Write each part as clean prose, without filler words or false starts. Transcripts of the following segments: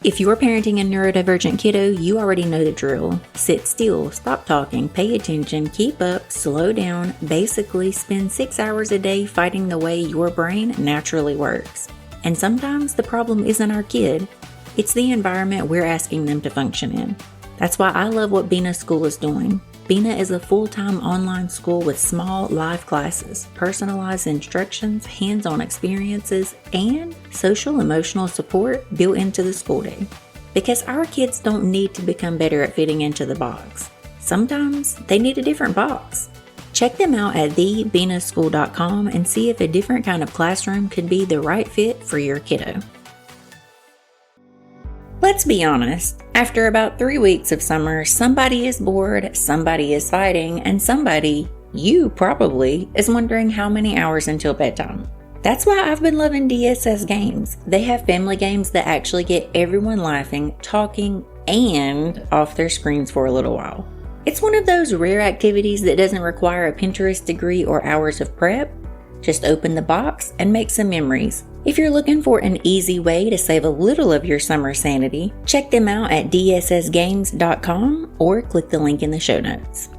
If you're parenting a neurodivergent kiddo, you already know the drill. Sit still, stop talking, pay attention, keep up, slow down, basically spend 6 hours a day fighting the way your brain naturally works. And sometimes the problem isn't our kid, it's the environment we're asking them to function in. That's why I love what Bina School is doing. Bina is a full-time online school with small live classes, personalized instructions, hands-on experiences, and social-emotional support built into the school day. Because our kids don't need to become better at fitting into the box. Sometimes they need a different box. Check them out at thebinaschool.com and see if a different kind of classroom could be the right fit for your kiddo. Let's be honest, after about 3 weeks of summer, somebody is bored, somebody is fighting, and somebody, you probably, is wondering how many hours until bedtime. That's why I've been loving DSS games. They have family games that actually get everyone laughing, talking, and off their screens for a little while. It's one of those rare activities that doesn't require a Pinterest degree or hours of prep. Just open the box and make some memories. If you're looking for an easy way to save a little of your summer sanity, check them out at dssgames.com or click the link in the show notes.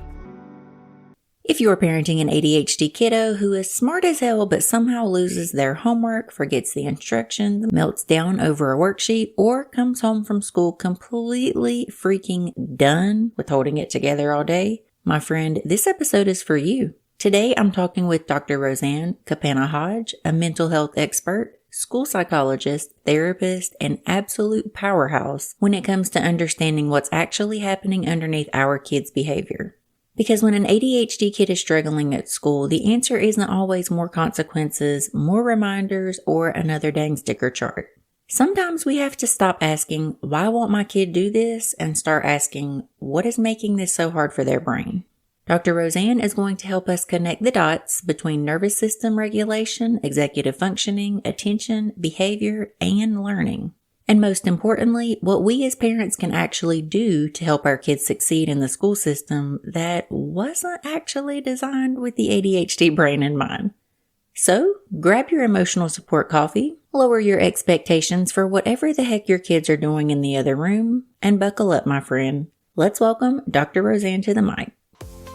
If you're parenting an ADHD kiddo who is smart as hell but somehow loses their homework, forgets the instructions, melts down over a worksheet, or comes home from school completely freaking done with holding it together all day, my friend, this episode is for you. Today, I'm talking with Dr. Roseann Capanna-Hodge, a mental health expert, school psychologist, therapist, and absolute powerhouse when it comes to understanding what's actually happening underneath our kids' behavior. Because when an ADHD kid is struggling at school, the answer isn't always more consequences, more reminders, or another dang sticker chart. Sometimes we have to stop asking, why won't my kid do this? And start asking, what is making this so hard for their brain? Dr. Roseann is going to help us connect the dots between nervous system regulation, executive functioning, attention, behavior, and learning. And most importantly, what we as parents can actually do to help our kids succeed in the school system that wasn't actually designed with the ADHD brain in mind. So, grab your emotional support coffee, lower your expectations for whatever the heck your kids are doing in the other room, and buckle up, my friend. Let's welcome Dr. Roseann to the mic.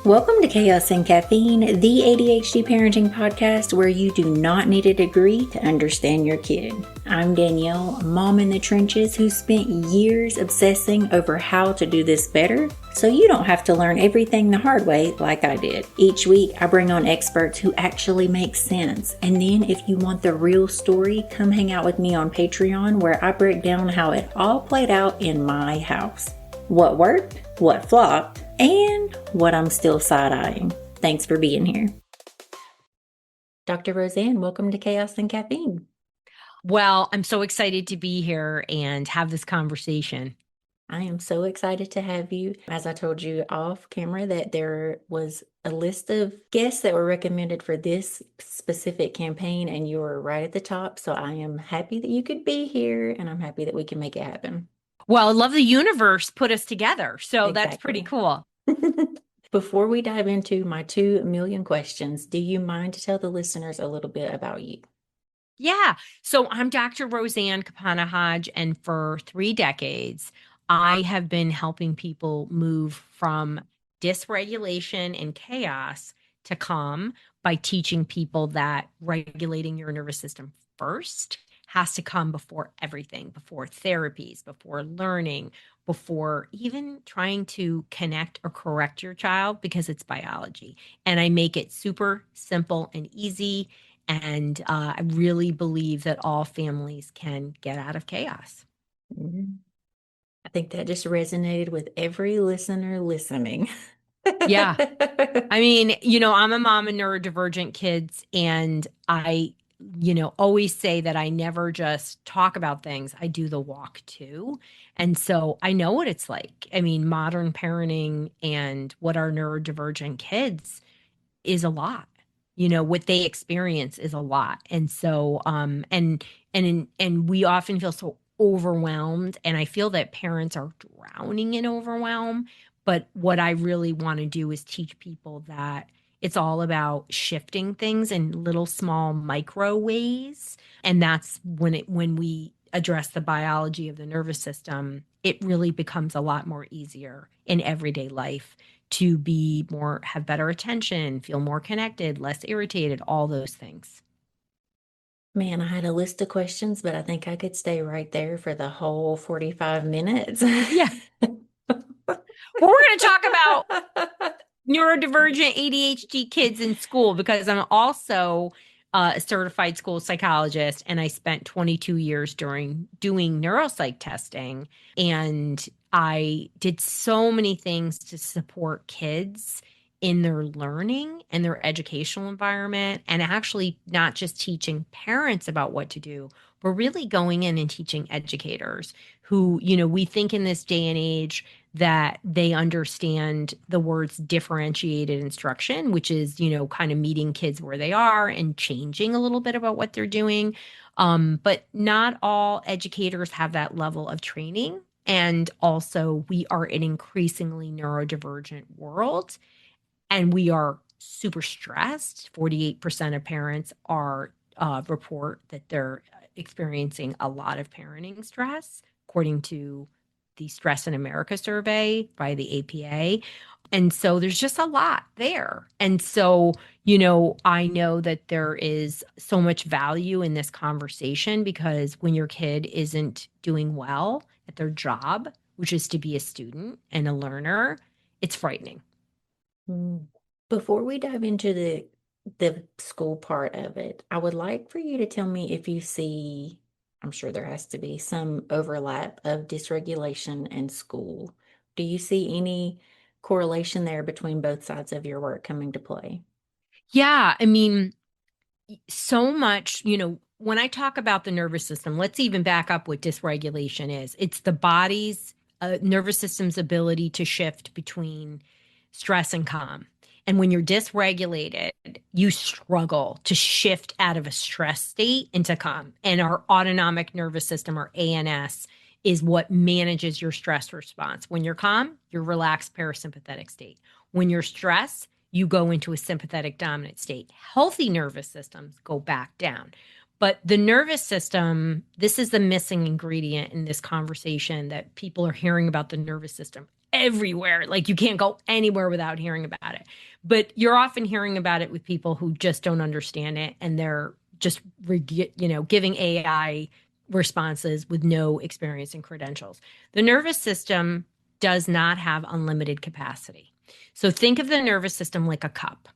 Welcome to Chaos and Caffeine, the ADHD Parenting Podcast where you do not need a degree to understand your kid. I'm Danielle, mom in the trenches who spent years obsessing over how to do this better, so you don't have to learn everything the hard way like I did. Each week, I bring on experts who actually make sense, and then if you want the real story, come hang out with me on Patreon where I break down how it all played out in my house. What worked, what flopped, and what I'm still side-eyeing. Thanks for being here. Dr. Roseann, welcome to Chaos and Caffeine. Well, I'm so excited to be here and have this conversation. I am so excited to have you. As I told you off camera that there was a list of guests that were recommended for this specific campaign, and you were right at the top. So I am happy that you could be here, and I'm happy that we can make it happen. Well, I love the universe put us together. So Exactly. That's pretty cool. Before we dive into my 2 million questions, do you mind to tell the listeners a little bit about you? Yeah. So I'm Dr. Roseann Capanna-Hodge, and for 3 decades, I have been helping people move from dysregulation and chaos to calm by teaching people that regulating your nervous system first has to come before everything, before therapies, before learning, before even trying to connect or correct your child, because it's biology. And I make it super simple and easy. And I really believe that all families can get out of chaos. Mm-hmm. I think that just resonated with every listener listening. Yeah. I mean, I'm a mom of neurodivergent kids, and I always say that I never just talk about things. I do the walk too. And so I know what it's like. I mean, modern parenting and what our neurodivergent kids is a lot. What they experience is a lot. And so, and we often feel so overwhelmed. And I feel that parents are drowning in overwhelm. But what I really want to do is teach people that it's all about shifting things in little small micro ways. And that's when we address the biology of the nervous system, it really becomes a lot more easier in everyday life to have better attention, feel more connected, less irritated, all those things. Man, I had a list of questions, but I think I could stay right there for the whole 45 minutes. Yeah. Well, we're going to talk about neurodivergent ADHD kids in school because I'm also a certified school psychologist, and I spent 22 years doing neuropsych testing, and I did so many things to support kids in their learning and their educational environment, and actually not just teaching parents about what to do, but really going in and teaching educators who, we think in this day and age that they understand the words differentiated instruction, which is, kind of meeting kids where they are and changing a little bit about what they're doing. But not all educators have that level of training. And also, we are an increasingly neurodivergent world, and we are super stressed. 48% of parents report that they're experiencing a lot of parenting stress, according to the Stress in America survey by the APA. And so there's just a lot there. And so, I know that there is so much value in this conversation because when your kid isn't doing well at their job, which is to be a student and a learner, it's frightening. Before we dive into the school part of it, I would like for you to tell me if you see, I'm sure there has to be some overlap of dysregulation and school. Do you see any correlation there between both sides of your work coming to play? Yeah, I mean, so much, when I talk about the nervous system, let's even back up what dysregulation is. It's the body's nervous system's ability to shift between stress and calm. And when you're dysregulated, you struggle to shift out of a stress state into calm. And our autonomic nervous system, or ANS, is what manages your stress response. When you're calm, you're relaxed parasympathetic state. When you're stressed, you go into a sympathetic dominant state. Healthy nervous systems go back down. But the nervous system, this is the missing ingredient in this conversation, that people are hearing about the nervous system everywhere. Like, you can't go anywhere without hearing about it. But you're often hearing about it with people who just don't understand it, and they're just, giving AI responses with no experience and credentials. The nervous system does not have unlimited capacity. So think of the nervous system like a cup.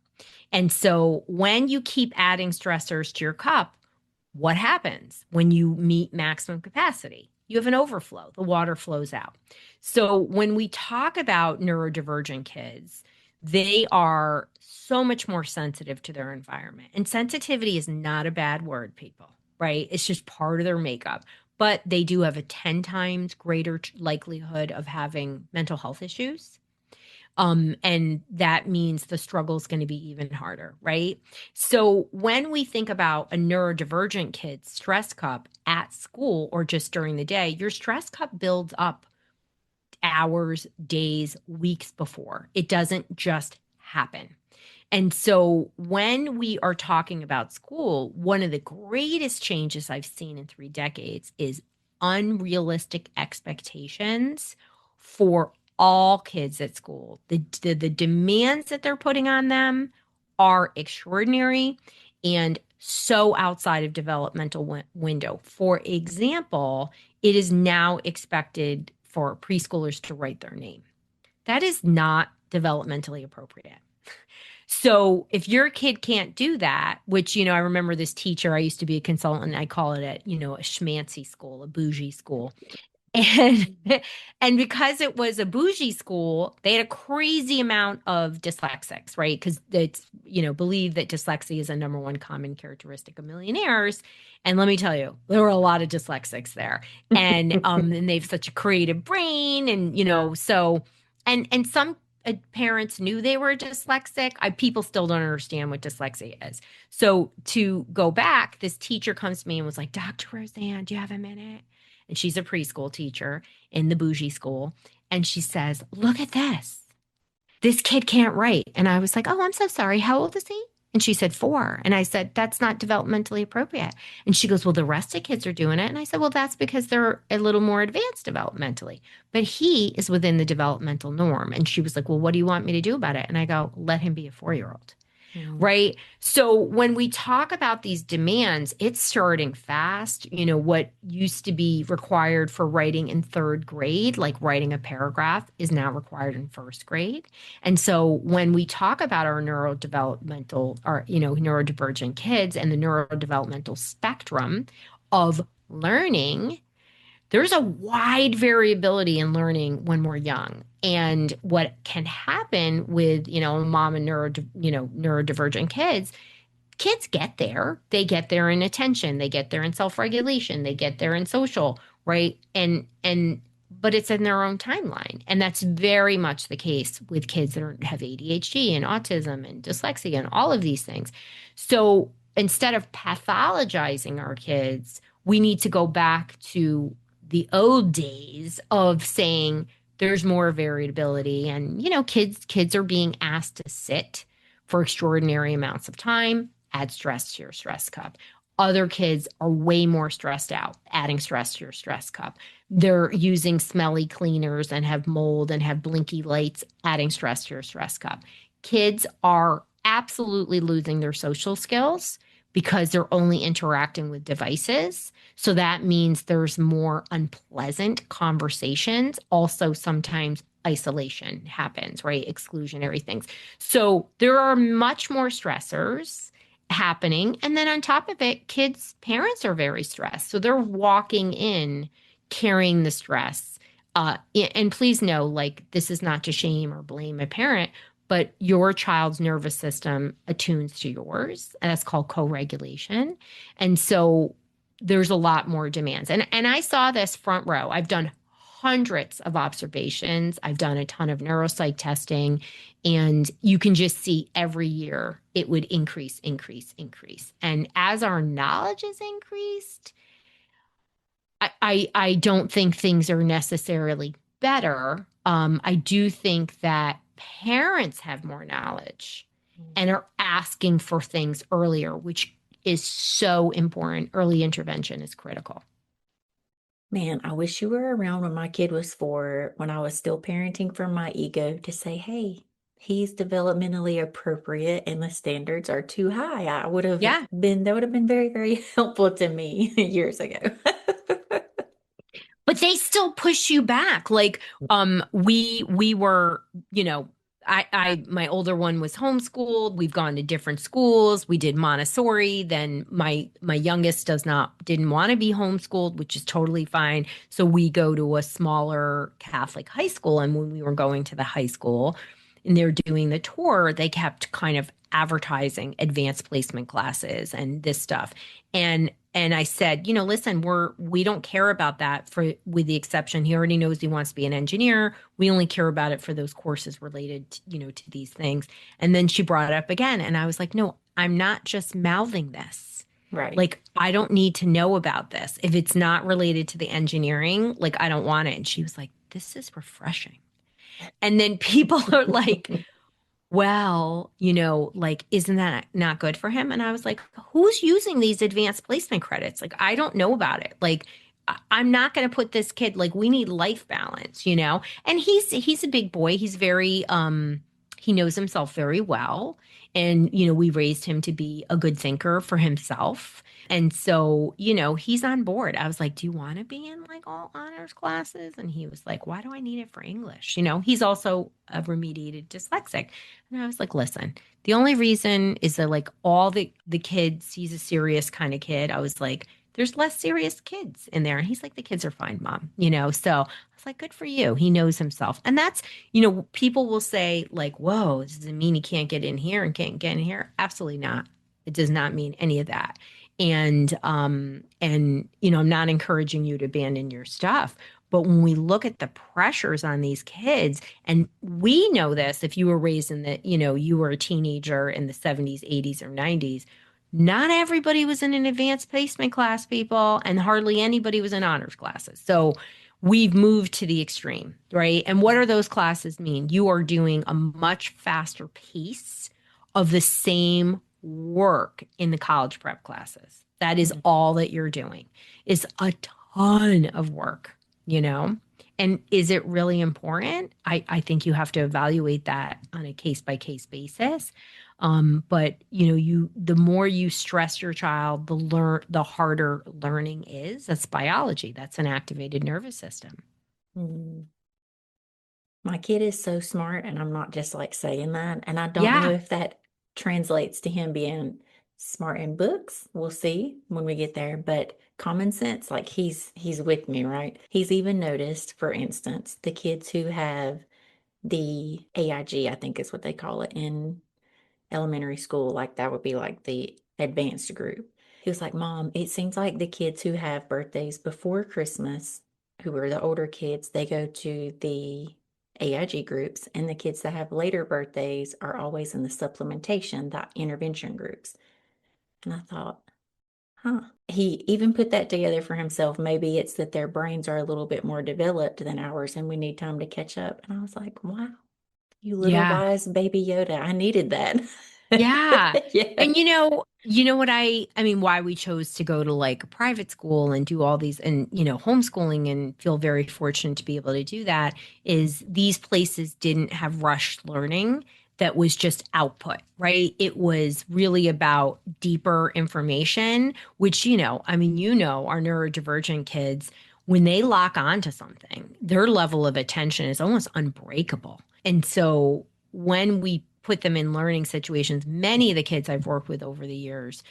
And so when you keep adding stressors to your cup, what happens when you meet maximum capacity? You have an overflow. The water flows out. So when we talk about neurodivergent kids, they are so much more sensitive to their environment. And sensitivity is not a bad word, people, right? It's just part of their makeup. But they do have a 10 times greater likelihood of having mental health issues. And that means the struggle is going to be even harder, right? So when we think about a neurodivergent kid's stress cup at school or just during the day, your stress cup builds up hours, days, weeks before. It doesn't just happen. And so when we are talking about school, one of the greatest changes I've seen in 3 decades is unrealistic expectations for all kids at school. The demands that they're putting on them are extraordinary and so outside of developmental window. For example, it is now expected for preschoolers to write their name. That is not developmentally appropriate. So if your kid can't do that, which, I remember this teacher, I used to be a consultant, I call it a schmancy school, a bougie school. And because it was a bougie school, they had a crazy amount of dyslexics, right? Because it's, believe that dyslexia is a number one common characteristic of millionaires. And let me tell you, there were a lot of dyslexics there. And and they have such a creative brain. And, so, and some parents knew they were dyslexic. People still don't understand what dyslexia is. So to go back, this teacher comes to me and was like, Dr. Roseann, do you have a minute? And she's a preschool teacher in the bougie school. And she says, look at this. This kid can't write. And I was like, oh, I'm so sorry. How old is he? And she said 4. And I said, that's not developmentally appropriate. And she goes, well, the rest of kids are doing it. And I said, well, that's because they're a little more advanced developmentally. But he is within the developmental norm. And she was like, well, what do you want me to do about it? And I go, let him be a 4-year-old. Right. So when we talk about these demands, it's starting fast. What used to be required for writing in 3rd grade, like writing a paragraph, is now required in 1st grade. And so when we talk about our neurodevelopmental or, neurodivergent kids and the neurodevelopmental spectrum of learning, there's a wide variability in learning when we're young. And what can happen with, mom and neurodivergent kids get there. They get there in attention. They get there in self-regulation. They get there in social, right? But it's in their own timeline. And that's very much the case with kids that have ADHD and autism and dyslexia and all of these things. So instead of pathologizing our kids, we need to go back to the old days of saying there's more variability, and kids are being asked to sit for extraordinary amounts of time, add stress to your stress cup. Other kids are way more stressed out, adding stress to your stress cup. They're using smelly cleaners and have mold and have blinky lights, adding stress to your stress cup. Kids are absolutely losing their social skills because they're only interacting with devices. So that means there's more unpleasant conversations. Also, sometimes isolation happens, right? Exclusionary things. So there are much more stressors happening. And then on top of it, parents are very stressed. So they're walking in carrying the stress. And please know, this is not to shame or blame a parent, but your child's nervous system attunes to yours, and that's called co-regulation. And so there's a lot more demands. And I saw this front row. I've done hundreds of observations. I've done a ton of neuropsych testing, and you can just see every year it would increase. And as our knowledge is increased, I don't think things are necessarily better. I do think that parents have more knowledge and are asking for things earlier, which is so important. Early intervention is critical. Man, I wish you were around when my kid was 4, when I was still parenting from my ego, to say, hey, he's developmentally appropriate and the standards are too high. That would have been very, very helpful to me years ago. But they still push you back. We were, my older one was homeschooled. We've gone to different schools. We did Montessori. Then my youngest didn't want to be homeschooled, which is totally fine. So we go to a smaller Catholic high school. And when we were going to the high school and they're doing the tour, they kept kind of advertising advanced placement classes and this stuff. And I said, listen, we don't care about that with the exception. He already knows he wants to be an engineer. We only care about it for those courses related, to these things. And then she brought it up again. And I was like, no, I'm not just mouthing this. Right. I don't need to know about this. If it's not related to the engineering, I don't want it. And she was like, this is refreshing. And then people are like, well, isn't that not good for him? And I was like, who's using these advanced placement credits? I don't know about it. I'm not going to put this kid, we need life balance, and he's a big boy. He's very, he knows himself very well. And, we raised him to be a good thinker for himself. And so, he's on board. I was like, do you want to be in all honors classes? And he was like, why do I need it for English? He's also a remediated dyslexic. And I was like, listen, the only reason is that all the kids, he's a serious kind of kid. I was like, there's less serious kids in there. And he's like, the kids are fine, Mom. So I was like, good for you. He knows himself. And that's, people will say whoa, does it mean he can't get in here and can't get in here? Absolutely not. It does not mean any of that. And I'm not encouraging you to abandon your stuff. But when we look at the pressures on these kids, and we know this, if you were raised in you were a teenager in the 70s, 80s, or 90s, not everybody was in an advanced placement class, people, and hardly anybody was in honors classes. So we've moved to the extreme, right? And what are those classes mean? You are doing a much faster pace of the same work in the college prep classes. That is Mhm. all that you're doing is a ton of work, you know? And is it really important? I think you have to evaluate that on a case by case basis. But the more you stress your child, the harder learning is. That's biology. That's an activated nervous system. Mm. My kid is so smart, and I'm not just like saying that. And I don't know Yeah. if that translates to him being smart in books. We'll see when we get there. But common sense, like he's with me, right? He's even noticed, for instance, the kids who have the AIG, I think is what they call it in elementary school, like that would be like the advanced group. He was like, Mom, it seems like the kids who have birthdays before Christmas, who are the older kids, they go to the AIG groups, and the kids that have later birthdays are always in the supplementation, the intervention groups. And I thought, huh. He even put that together for himself. Maybe it's that their brains are a little bit more developed than ours and we need time to catch up. And I was like, wow, you little Yeah. wise baby Yoda. I needed that. Yeah. Yeah. And what I mean, why we chose to go to like a private school and do all these and, homeschooling and feel very fortunate to be able to do that is these places didn't have rushed learning that was just output, right? It was really about deeper information, which, our neurodivergent kids, when they lock onto something, their level of attention is almost unbreakable. And so when we put them in learning situations, many of the kids I've worked with over the years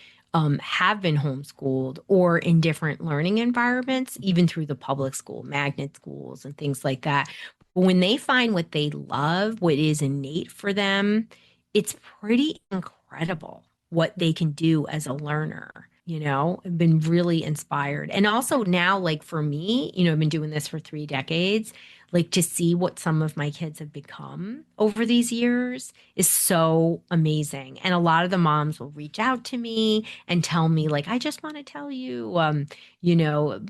have been homeschooled or in different learning environments, even through the public school, magnet schools, and things like that. But when they find what they love, what is innate for them, it's pretty incredible what they can do as a learner. I've been really inspired. And also now, like for me, I've been doing this for 3 decades, like to see what some of my kids have become over these years is so amazing. And a lot of the moms will reach out to me and tell me, like, I just want to tell you, you know,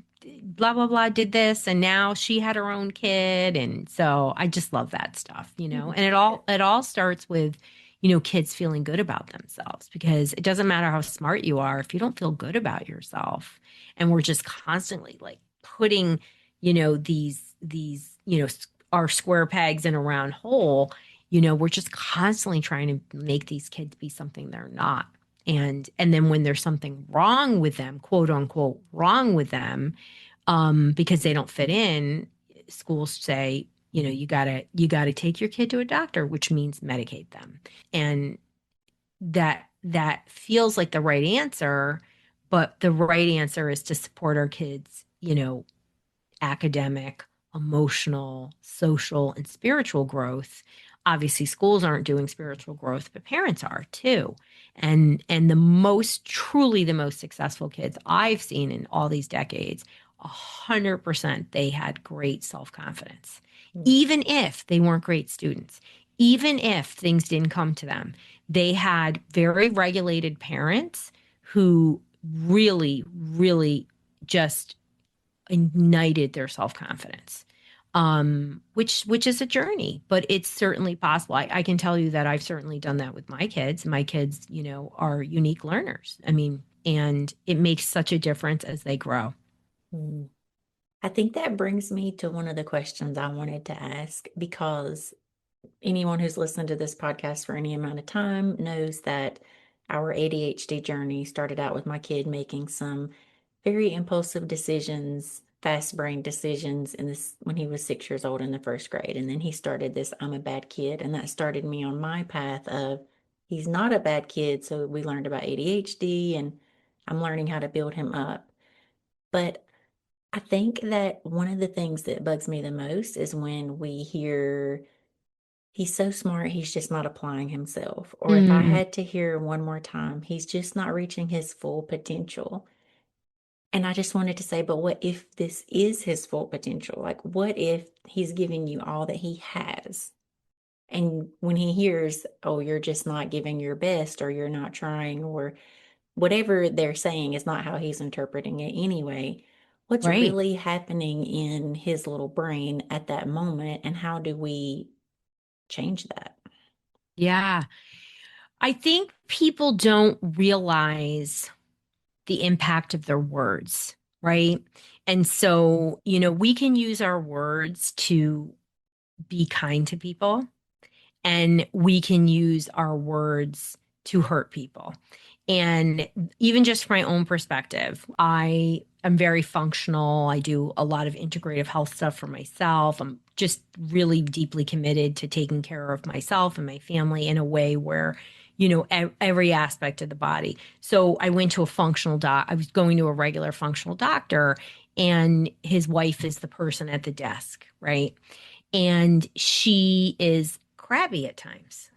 blah, blah, blah did this. And now she had her own kid. And so I just love that stuff. And it all starts with, kids feeling good about themselves because it doesn't matter how smart you are if you don't feel good about yourself. And we're just constantly like putting, our square pegs in a round hole, we're just constantly trying to make these kids be something they're not. And then when there's something wrong with them, quote unquote, wrong with them, because they don't fit in, schools say, you gotta take your kid to a doctor, which means medicate them. And that feels like the right answer, but the right answer is to support our kids, academic, emotional, social, and spiritual growth. Obviously, schools aren't doing spiritual growth, but parents are too. And the most successful kids I've seen in all these decades, 100% they had great self-confidence. Even if they weren't great students, even if things didn't come to them, they had very regulated parents who really, really just ignited their self-confidence, which is a journey, but it's certainly possible. I can tell you that I've certainly done that with my kids. My kids, are unique learners. I mean, and it makes such a difference as they grow. Mm. I think that brings me to one of the questions I wanted to ask because anyone who's listened to this podcast for any amount of time knows that our ADHD journey started out with my kid making some very impulsive decisions, fast brain decisions in this when he was 6 years old in the first grade. And then he started this I'm a bad kid. And that started me on my path of he's not a bad kid. So we learned about ADHD and I'm learning how to build him up. But I think that one of the things that bugs me the most is when we hear he's so smart, he's just not applying himself. Or if I Mm, had to hear one more time, he's just not reaching his full potential. And I just wanted to say, but what if this is his full potential? Like, what if he's giving you all that he has? And when he hears, oh, you're just not giving your best, or you're not trying, or whatever they're saying is not how he's interpreting it anyway. What's right. really happening in his little brain at that moment, and how do we change that? Yeah. I think people don't realize the impact of their words, right? And so, we can use our words to be kind to people, and we can use our words to hurt people. And even just from my own perspective, I am very functional. I do a lot of integrative health stuff for myself. I'm just really deeply committed to taking care of myself and my family in a way where, every aspect of the body. So I went to a functional doc. I was going to a regular functional doctor, and his wife is the person at the desk, right? And she is crabby at times.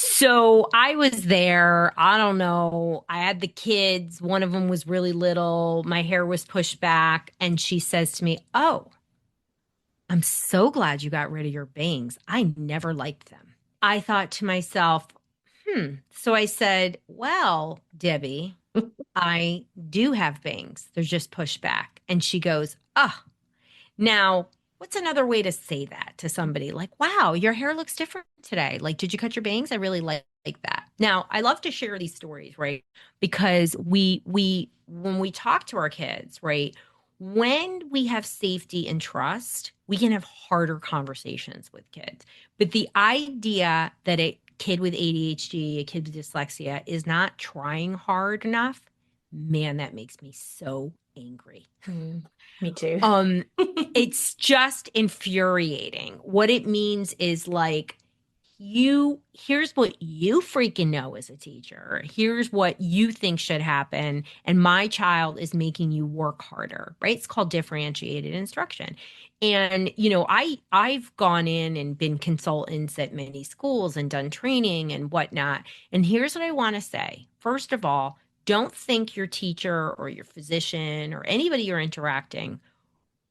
So I was there. I don't know. I had the kids. One of them was really little. My hair was pushed back. And she says to me, "Oh, I'm so glad you got rid of your bangs. I never liked them." I thought to myself, So I said, "Well, Debbie, I do have bangs. They're just pushed back." And she goes, "Oh, now, what's another way to say that to somebody? Like, wow, your hair looks different today. Like, did you cut your bangs? I really like that." Now, I love to share these stories, right? Because we when we talk to our kids, right? When we have safety and trust, we can have harder conversations with kids. But the idea that a kid with ADHD, a kid with dyslexia is not trying hard enough, man, that makes me so angry. Me too. It's just infuriating. What it means is like, here's what you freaking know as a teacher. Here's what you think should happen. And my child is making you work harder, right? It's called differentiated instruction. And, I've gone in and been consultants at many schools and done training and whatnot. And here's what I want to say. First of all, don't think your teacher or your physician or anybody you're interacting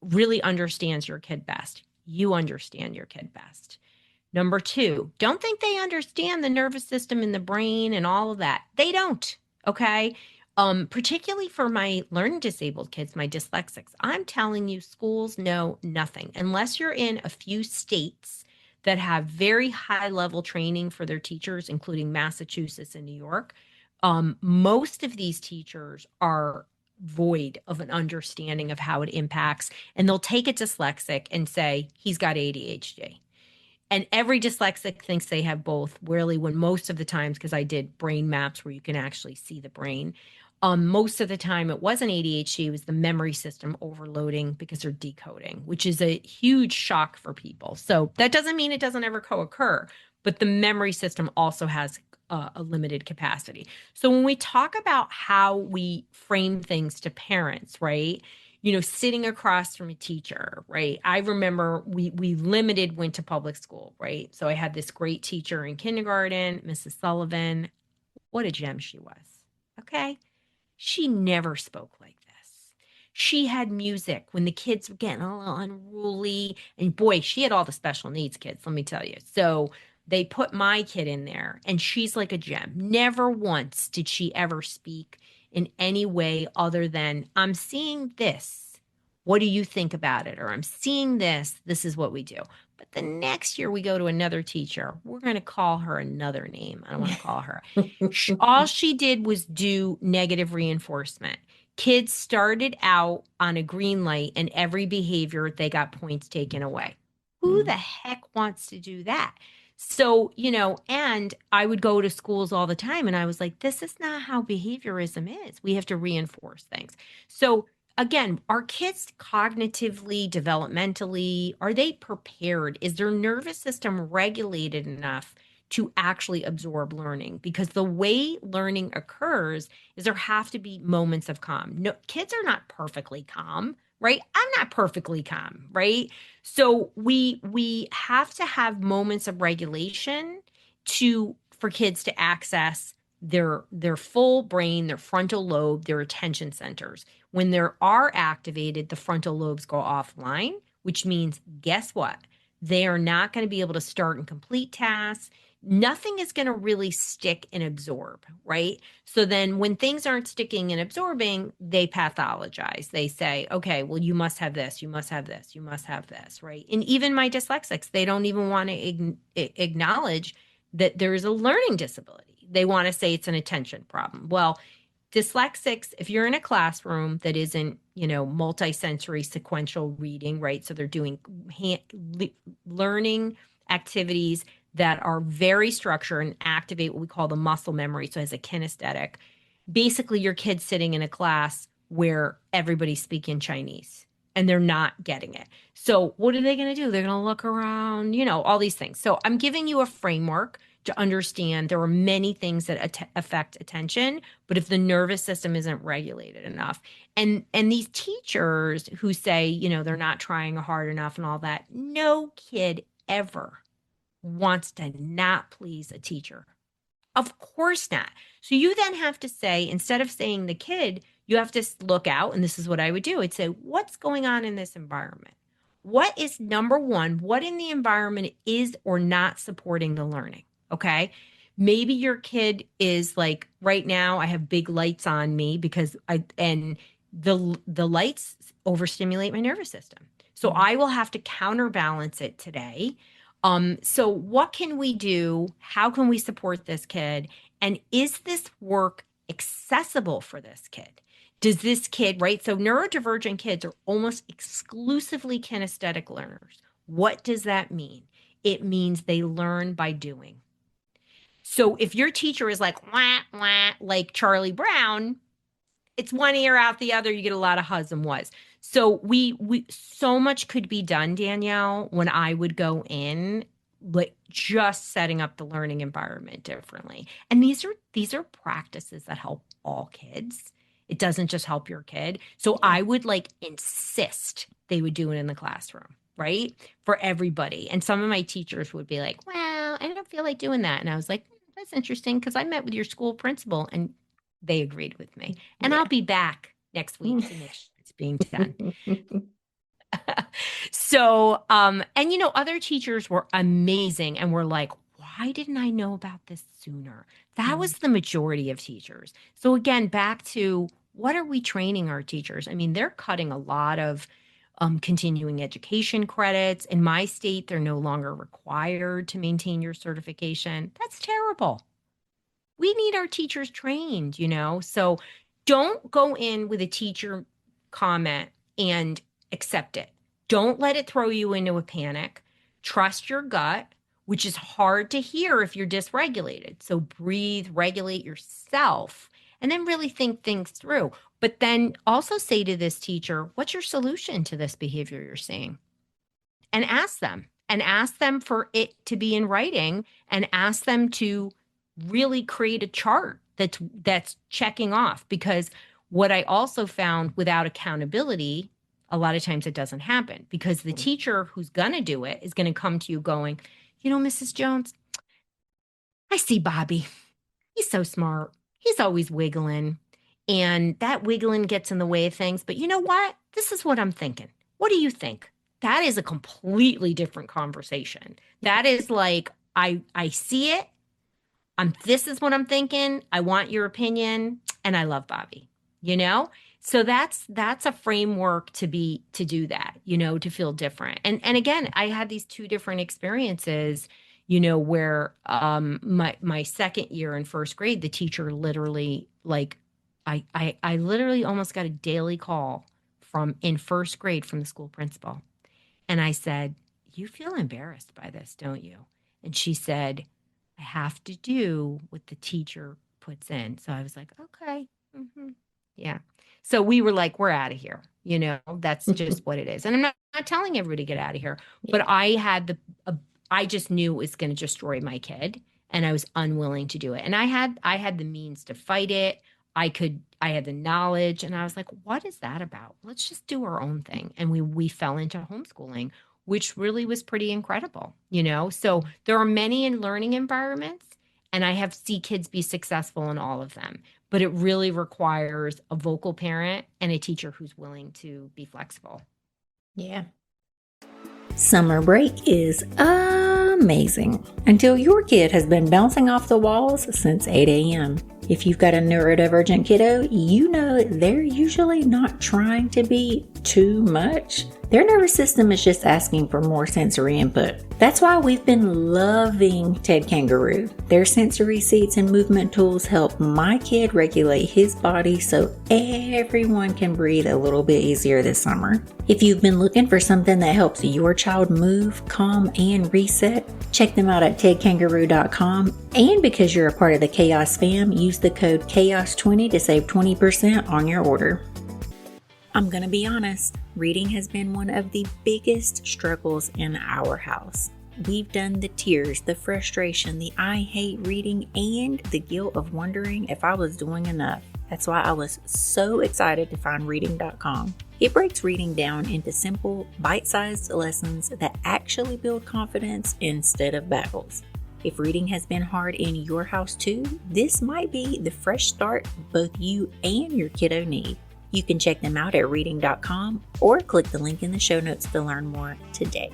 really understands your kid best. You understand your kid best. Number two, don't think they understand the nervous system and the brain and all of that. They don't. Okay. Particularly for my learning disabled kids, my dyslexics, I'm telling you, schools know nothing unless you're in a few states that have very high level training for their teachers, including Massachusetts and New York. Most of these teachers are void of an understanding of how it impacts, and they'll take a dyslexic and say he's got ADHD. And every dyslexic thinks they have both, really, when most of the times, because I did brain maps where you can actually see the brain, most of the time it wasn't ADHD, it was the memory system overloading because they're decoding, which is a huge shock for people. So that doesn't mean it doesn't ever co-occur, but the memory system also has a limited capacity. So when we talk about how we frame things to parents, right? Sitting across from a teacher, right? I remember we went to public school, right? So I had this great teacher in kindergarten, Mrs. Sullivan. What a gem she was. Okay. She never spoke like this. She had music when the kids were getting a little unruly. And boy, she had all the special needs kids, let me tell you. So they put my kid in there, and she's like a gem. Never once did she ever speak in any way other than, "I'm seeing this. What do you think about it?" Or, "I'm seeing this. This is what we do." But the next year we go to another teacher, we're going to call her another name. I don't want to call her. All she did was do negative reinforcement. Kids started out on a green light, and every behavior, they got points taken away. Who the heck wants to do that? So, and I would go to schools all the time, and I was like, this is not how behaviorism is. We have to reinforce things. So again, are kids cognitively, developmentally, are they prepared? Is their nervous system regulated enough to actually absorb learning? Because the way learning occurs is there have to be moments of calm. No, kids are not perfectly calm, right? I'm not perfectly calm, right? So we have to have moments of regulation for kids to access their full brain, their frontal lobe, their attention centers. When they are activated, the frontal lobes go offline, which means, guess what? They are not going to be able to start and complete tasks. Nothing is going to really stick and absorb, right? So then when things aren't sticking and absorbing, they pathologize. They say, okay, well, you must have this, you must have this, you must have this, right? And even my dyslexics, they don't even want to acknowledge that there is a learning disability. They want to say it's an attention problem. Well, dyslexics, if you're in a classroom that isn't, multisensory sequential reading, right? So they're doing learning activities that are very structured and activate what we call the muscle memory. So as a kinesthetic, basically your kid's sitting in a class where everybody's speaking Chinese and they're not getting it. So what are they going to do? They're going to look around, all these things. So I'm giving you a framework to understand there are many things that affect attention, but if the nervous system isn't regulated enough, and these teachers who say, they're not trying hard enough and all that, no kid ever wants to not please a teacher. Of course not. So you then have to say, instead of saying the kid, you have to look out, and this is what I would do. I'd say, what's going on in this environment? What is number one? What in the environment is or not supporting the learning? Okay. Maybe your kid is like, right now I have big lights on me because the lights overstimulate my nervous system. So I will have to counterbalance it today. So what can we do? How can we support this kid? And is this work accessible for this kid? Does this kid, right? So neurodivergent kids are almost exclusively kinesthetic learners. What does that mean? It means they learn by doing. So if your teacher is like, wah, wah, like Charlie Brown, it's one ear out the other, you get a lot of huzz and wuzz. So we so much could be done, Danielle, when I would go in, like just setting up the learning environment differently. And these are practices that help all kids. It doesn't just help your kid. So I would insist they would do it in the classroom, right? For everybody. And some of my teachers would be like, well, I don't feel like doing that. And I was like, that's interesting because I met with your school principal and they agreed with me. And I'll be back next week to make sure it's being done. So, other teachers were amazing and were like, why didn't I know about this sooner? That was the majority of teachers. So again, back to what are we training our teachers? I mean, they're cutting a lot of continuing education credits. In my state, they're no longer required to maintain your certification. That's terrible. We need our teachers trained, So don't go in with a teacher comment and accept it. Don't let it throw you into a panic. Trust your gut, which is hard to hear if you're dysregulated. So breathe, regulate yourself, and then really think things through. But then also say to this teacher, what's your solution to this behavior you're seeing? And ask them for it to be in writing, and ask them to really create a chart that's checking off. Because what I also found, without accountability, a lot of times it doesn't happen, because the teacher who's going to do it is going to come to you going, Mrs. Jones, I see Bobby. He's so smart. He's always wiggling. And that wiggling gets in the way of things. But you know what? This is what I'm thinking. What do you think? That is a completely different conversation. That is like, I see it. This is what I'm thinking. I want your opinion. And I love Bobby, So that's a framework to do that, to feel different. And again, I had these two different experiences, where my second year in first grade, the teacher literally, I literally almost got a daily call in first grade from the school principal. And I said, you feel embarrassed by this, don't you? And she said, I have to do what the teacher puts in. So I was like, okay. Mm-hmm. Yeah. So we were like, we're out of here. That's just what it is. And I'm not telling everybody to get out of here, but I just knew it was going to destroy my kid, and I was unwilling to do it. And I had the means to fight it. I had the knowledge, and I was like, what is that about? Let's just do our own thing. And we fell into homeschooling, which really was pretty incredible, So there are many learning environments, and I see kids be successful in all of them. But it really requires a vocal parent and a teacher who's willing to be flexible. Yeah. Summer break is amazing until your kid has been bouncing off the walls since 8 a.m. If you've got a neurodivergent kiddo, they're usually not trying to be too much. Their nervous system is just asking for more sensory input. That's why we've been loving Ted Kangaroo. Their sensory seats and movement tools help my kid regulate his body so everyone can breathe a little bit easier this summer. If you've been looking for something that helps your child move, calm, and reset, check them out at tedkangaroo.com. And because you're a part of the Chaos fam, use the code CHAOS20 to save 20% on your order. I'm going to be honest, reading has been one of the biggest struggles in our house. We've done the tears, the frustration, the I hate reading, and the guilt of wondering if I was doing enough. That's why I was so excited to find reading.com. It breaks reading down into simple, bite-sized lessons that actually build confidence instead of battles. If reading has been hard in your house too, this might be the fresh start both you and your kiddo need. You can check them out at reading.com or click the link in the show notes to learn more today.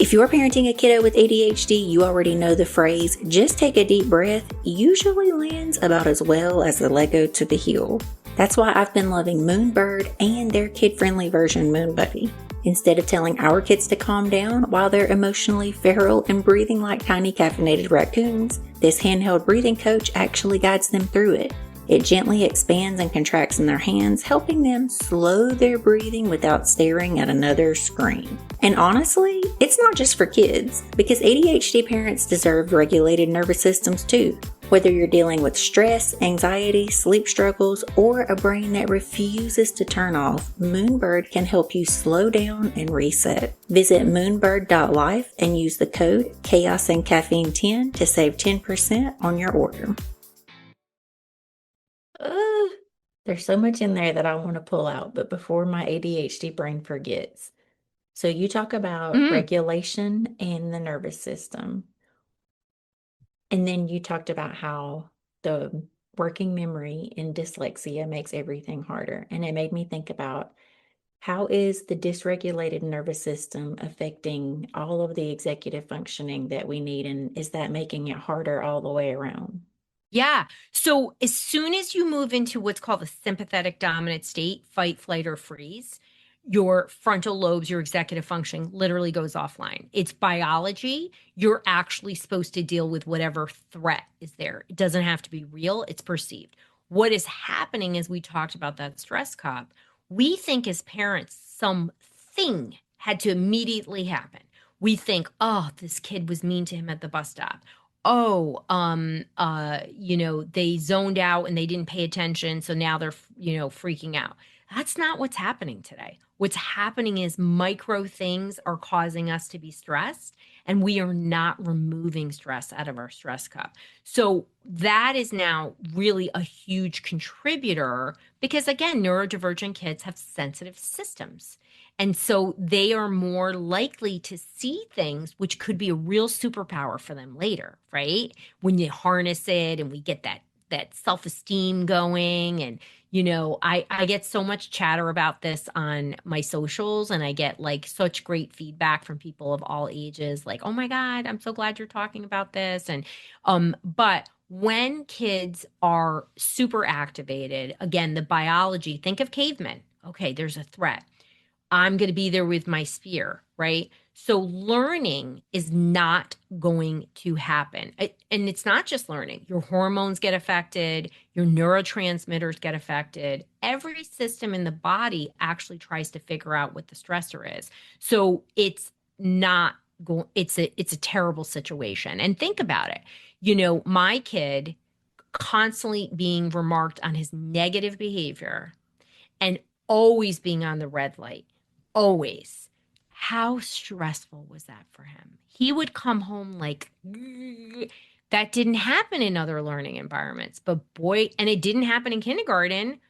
If you're parenting a kiddo with ADHD, you already know the phrase, just take a deep breath, usually lands about as well as the Lego to the heel. That's why I've been loving Moonbird and their kid-friendly version Moon Buddy. Instead of telling our kids to calm down while they're emotionally feral and breathing like tiny caffeinated raccoons, this handheld breathing coach actually guides them through it. It gently expands and contracts in their hands, helping them slow their breathing without staring at another screen. And honestly, it's not just for kids, because ADHD parents deserve regulated nervous systems too. Whether you're dealing with stress, anxiety, sleep struggles, or a brain that refuses to turn off, Moonbird can help you slow down and reset. Visit moonbird.life and use the code CHAOSandCaffeine10 to save 10% on your order. There's so much in there that I want to pull out, but before my ADHD brain forgets. So you talk about regulation and the nervous system. And then you talked about how the working memory in dyslexia makes everything harder. And it made me think about, how is the dysregulated nervous system affecting all of the executive functioning that we need? And is that making it harder all the way around? Yeah. So as soon as you move into what's called the sympathetic dominant state, fight, flight, or freeze, your frontal lobes, your executive function literally goes offline. It's biology. You're actually supposed to deal with whatever threat is there. It doesn't have to be real, it's perceived. What is happening is, we talked about that stress cup. We think as parents, something had to immediately happen. We think, oh, this kid was mean to him at the bus stop. Oh, they zoned out and they didn't pay attention, so now they're, freaking out. That's not what's happening today. What's happening is micro things are causing us to be stressed, and we are not removing stress out of our stress cup. So that is now really a huge contributor, because again, neurodivergent kids have sensitive systems. And so they are more likely to see things, which could be a real superpower for them later, right? When you harness it and we get that self-esteem going. And, I get so much chatter about this on my socials, and I get like such great feedback from people of all ages, like, oh my God, I'm so glad you're talking about this. And, but when kids are super activated, again, the biology, think of cavemen. Okay, there's a threat. I'm going to be there with my spear, right? So learning is not going to happen. And it's not just learning. Your hormones get affected, your neurotransmitters get affected. Every system in the body actually tries to figure out what the stressor is. So it's not going, it's a terrible situation. And think about it. My kid constantly being remarked on his negative behavior and always being on the red light. Always. How stressful was that for him? He would come home like, that didn't happen in other learning environments. But boy, and it didn't happen in kindergarten.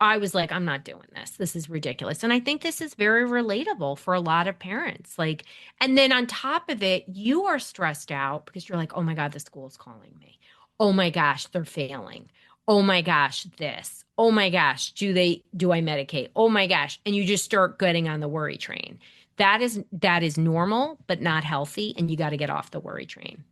I was like, I'm not doing this. This is ridiculous. And I think this is very relatable for a lot of parents. Like, and then on top of it, you are stressed out because you're like, oh my God, the school's calling me. Oh my gosh, they're failing. Oh my gosh, this. Oh my gosh, do I medicate? Oh my gosh. And you just start getting on the worry train. That is normal, but not healthy. And you got to get off the worry train.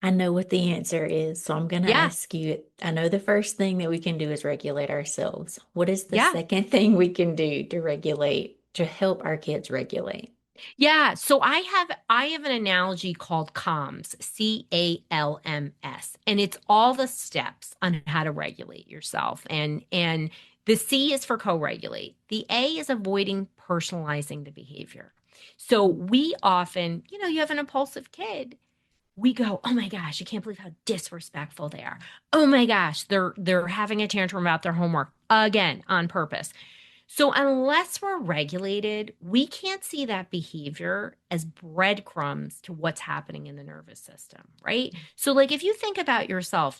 I know what the answer is, so I'm going to Yeah. ask you. I know the first thing that we can do is regulate ourselves. What is the Yeah. second thing we can do to regulate, to help our kids regulate? Yeah, so I have an analogy called CALMS, CALMS, and it's all the steps on how to regulate yourself. And the C is for co-regulate. The A is avoiding personalizing the behavior. So we often, you have an impulsive kid. We go, "Oh my gosh, I can't believe how disrespectful they are. Oh my gosh, they're having a tantrum about their homework again on purpose." So, unless we're regulated, we can't see that behavior as breadcrumbs to what's happening in the nervous system, right? So, like if you think about yourself,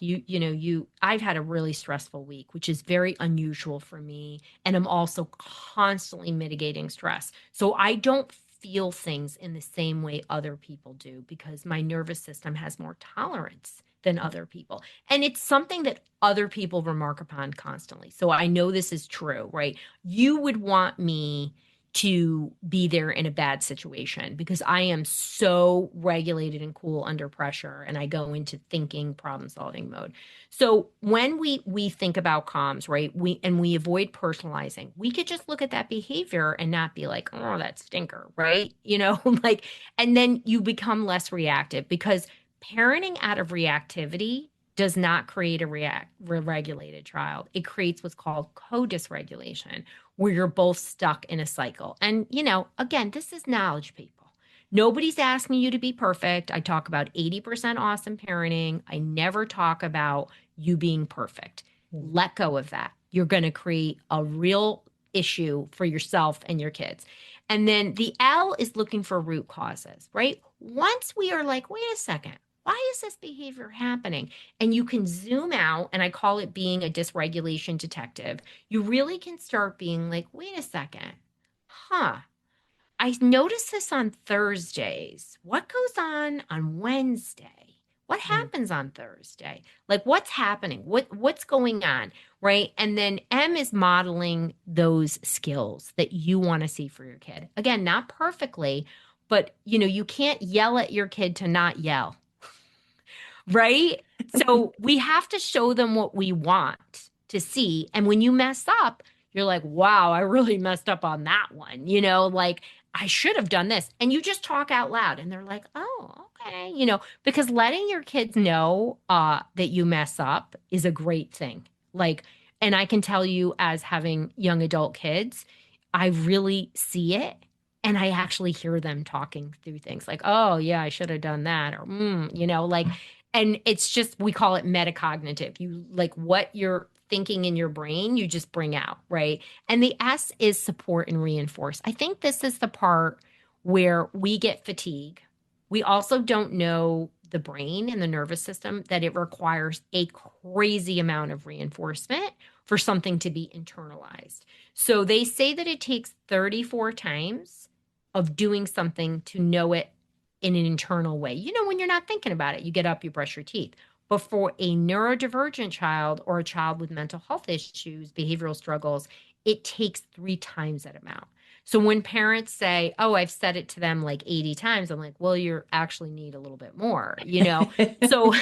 I've had a really stressful week, which is very unusual for me, and I'm also constantly mitigating stress. So, I don't feel things in the same way other people do because my nervous system has more tolerance than other people. And it's something that other people remark upon constantly. So I know this is true, right? You would want me to be there in a bad situation because I am so regulated and cool under pressure and I go into thinking problem solving mode. So when we think about comms, right? We avoid personalizing. We could just look at that behavior and not be like, "Oh, that stinker," right? Like and then you become less reactive because parenting out of reactivity does not create a regulated child. It creates what's called co-dysregulation, where you're both stuck in a cycle. And, again, this is knowledge, people. Nobody's asking you to be perfect. I talk about 80% awesome parenting. I never talk about you being perfect. Let go of that. You're going to create a real issue for yourself and your kids. And then the L is looking for root causes, right? Once we are like, wait a second, why is this behavior happening? And you can zoom out, and I call it being a dysregulation detective. You really can start being like, wait a second, huh? I noticed this on Thursdays. What goes on Wednesday? What Mm. happens on Thursday? Like what's happening? What's going on, right? And then M is modeling those skills that you want to see for your kid. Again, not perfectly, but you can't yell at your kid to not yell, right? So we have to show them what we want to see. And when you mess up, you're like, wow, I really messed up on that one. Like I should have done this. And you just talk out loud and they're like, oh, okay. Because letting your kids know that you mess up is a great thing. Like, and I can tell you as having young adult kids, I really see it. And I actually hear them talking through things like, oh, yeah, I should have done that. Or, like, and it's just, we call it metacognitive. You like what you're thinking in your brain, you just bring out, right? And the S is support and reinforce. I think this is the part where we get fatigue. We also don't know the brain and the nervous system that it requires a crazy amount of reinforcement for something to be internalized. So they say that it takes 34 times of doing something to know it in an internal way. When you're not thinking about it, you get up, you brush your teeth. But for a neurodivergent child or a child with mental health issues, behavioral struggles, it takes 3 times that amount. So when parents say, oh, I've said it to them like 80 times, I'm like, well, you actually need a little bit more. So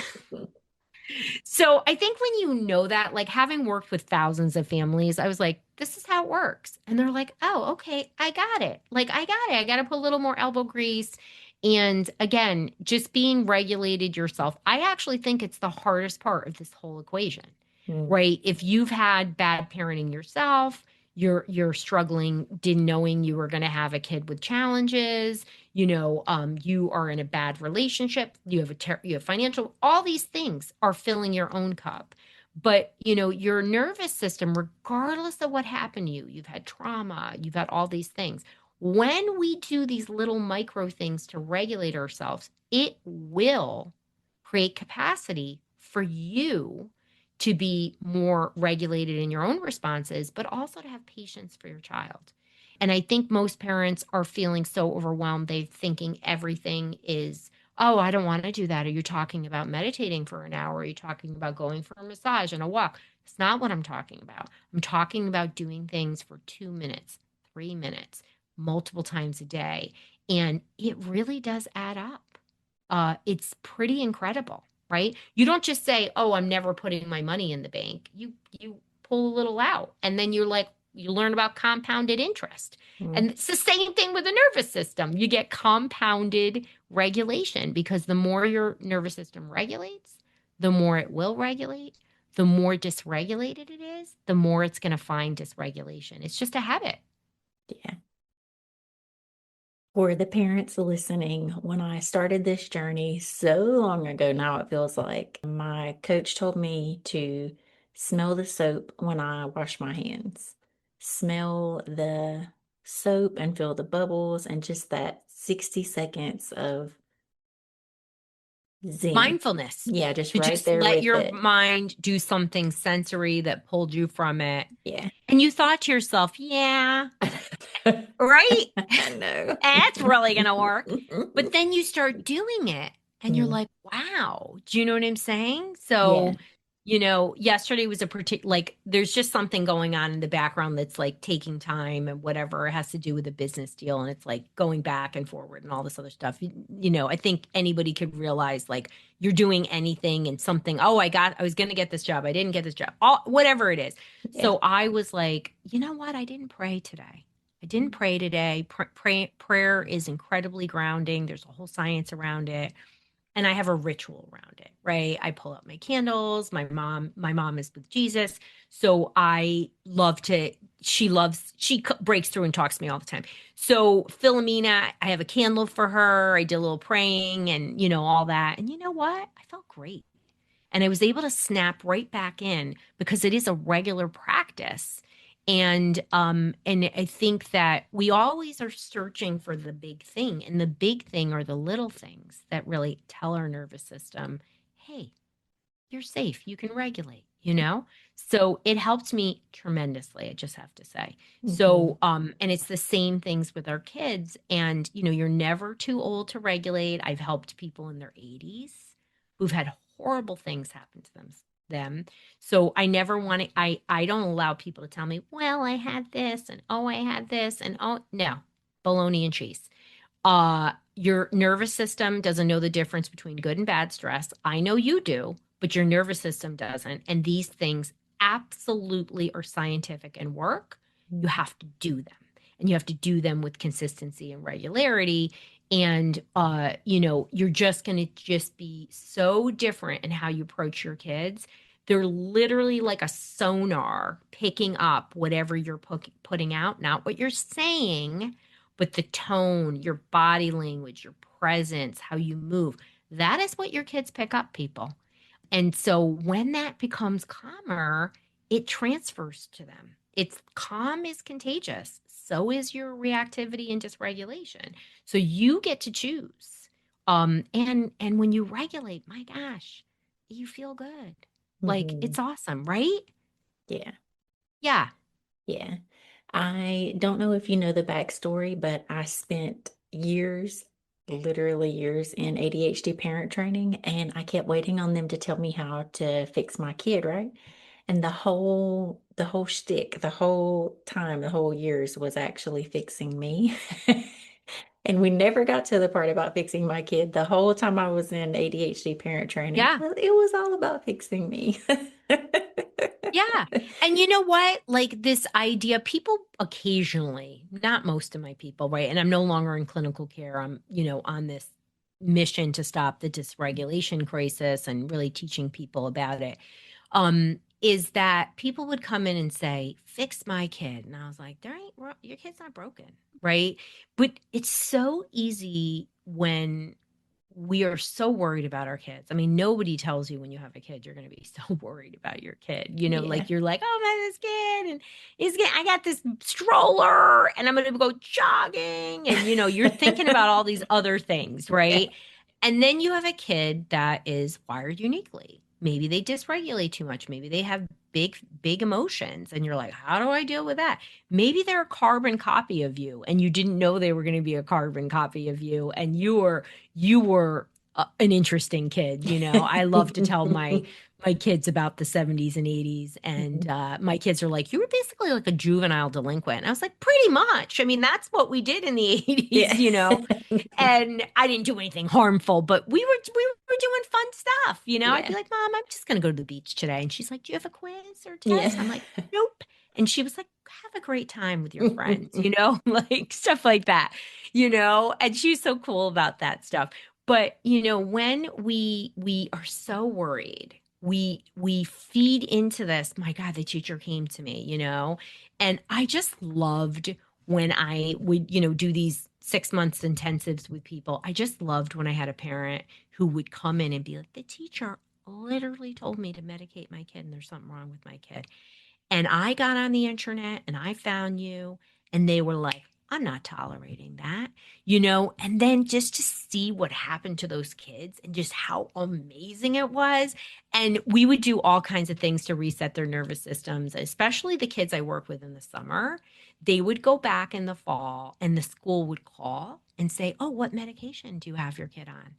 so I think when you know that, like having worked with thousands of families, I was like, this is how it works. And they're like, oh, okay, I got it. Like, I got it. I got to put a little more elbow grease. And again, just being regulated yourself. I actually think it's the hardest part of this whole equation, Mm. right? If you've had bad parenting yourself, you're struggling, didn't knowing you were going to have a kid with challenges, you are in a bad relationship, you have financial, all these things are filling your own cup. But your nervous system, regardless of what happened to you, you've had trauma, you've had all these things. When we do these little micro things to regulate ourselves, it will create capacity for you to be more regulated in your own responses, but also to have patience for your child. And I think most parents are feeling so overwhelmed. They're thinking everything is, oh, I don't want to do that. Are you talking about meditating for an hour? Are you talking about going for a massage and a walk? It's not what I'm talking about. I'm talking about doing things for 2 minutes, 3 minutes, multiple times a day. And it really does add up. it's pretty incredible, right? You don't just say, "Oh, I'm never putting my money in the bank." You pull a little out, and then you're like, you learn about compounded interest. Mm. And it's the same thing with the nervous system. You get compounded regulation because the more your nervous system regulates, the more it will regulate. The more dysregulated it is, the more it's going to find dysregulation. It's just a habit. Yeah. For the parents listening, when I started this journey so long ago now, it feels like my coach told me to smell the soap when I wash my hands. Smell the soap and feel the bubbles and just that 60 seconds of zen. Mindfulness Yeah, just to right just there let with your it. mind do something sensory that pulled you from it. Yeah. And you thought to yourself, yeah, right? I know. That's really going to work. But then you start doing it and you're Mm. like, wow, do you know what I'm saying? Yeah. So, yesterday was a particular, like, there's just something going on in the background that's like taking time and whatever. It has to do with a business deal. And it's like going back and forward and all this other stuff. I think anybody could realize like you're doing anything and something, oh, I was going to get this job. I didn't get this job, whatever it is. Yeah. So I was like, you know what? I didn't pray today. I didn't pray today. Prayer is incredibly grounding. There's a whole science around it. And I have a ritual around it, right? I pull up my candles. My mom is with Jesus. So I love to, she breaks through and talks to me all the time. So Philomena, I have a candle for her. I did a little praying and, all that. And you know what? I felt great. And I was able to snap right back in because it is a regular practice. And I think that we always are searching for the big thing, and the big thing are the little things that really tell our nervous system, hey, you're safe, you can regulate. So it helped me tremendously, I just have to say. Mhm. And it's the same things with our kids. And you're never too old to regulate. I've helped people in their 80s who've had horrible things happen to them. So I never want to, I don't allow people to tell me, well, I had this and oh, I had this and oh, no, bologna and cheese. Your nervous system doesn't know the difference between good and bad stress. I know you do, but your nervous system doesn't. And these things absolutely are scientific and work. You have to do them. And you have to do them with consistency and regularity. And you're just going to just be so different in how you approach your kids. They're literally like a sonar picking up whatever you're putting out, not what you're saying, but the tone, your body language, your presence, how you move. That is what your kids pick up, people. And so when that becomes calmer, it transfers to them. It's calm is contagious. So is your reactivity and dysregulation. So you get to choose. And when you regulate, my gosh, you feel good. Like Mhm. it's awesome, right? Yeah. Yeah. Yeah. I don't know if you know the backstory, but I spent years, literally years, in ADHD parent training, and I kept waiting on them to tell me how to fix my kid, right? And the whole shtick, the whole time, the whole years was actually fixing me. And we never got to the part about fixing my kid. The whole time I was in ADHD parent training, Yeah. it was all about fixing me. Yeah. And you know what? Like this idea, people occasionally, not most of my people, right? And I'm no longer in clinical care. I'm, on this mission to stop the dysregulation crisis and really teaching people about it. Is that people would come in and say, fix my kid. And I was like, your kid's not broken, right? But it's so easy when we are so worried about our kids. I mean, nobody tells you when you have a kid, you're going to be so worried about your kid. Yeah. Like you're like, oh my, this kid, and I got this stroller, and I'm going to go jogging, and you're thinking about all these other things, Yeah. right? And then you have a kid that is wired uniquely. Maybe they dysregulate too much. Maybe they have big emotions, and you're like, how do I deal with that? Maybe they're a carbon copy of you, and you didn't know they were going to be a carbon copy of you, and you were an interesting kid. I love to tell my kids about the 70s and 80s. And my kids are like, you were basically like a juvenile delinquent. And I was like, pretty much. I mean, that's what we did in the 80s, Yeah. you know? And I didn't do anything harmful, but we were doing fun stuff, you know? I'd be Yeah. like, Mom, I'm just going to go to the beach today. And she's like, do you have a quiz or test? Yeah. I'm like, nope. And she was like, have a great time with your friends, you know, like stuff like that, you know? And she was so cool about that stuff. But, you know, when we are so worried, we feed into this, my God, the teacher came to me, you know, and I just loved when I would, you know, do these 6 months intensives with people. I just loved when I had a parent who would come in and be like, the teacher literally told me to medicate my kid and there's something wrong with my kid. And I got on the internet and I found you, and they were like, I'm not tolerating that, you know? And then just to see what happened to those kids and just how amazing it was. And we would do all kinds of things to reset their nervous systems, especially the kids I work with in the summer. They would go back in the fall and the school would call and say, oh, what medication do you have your kid on?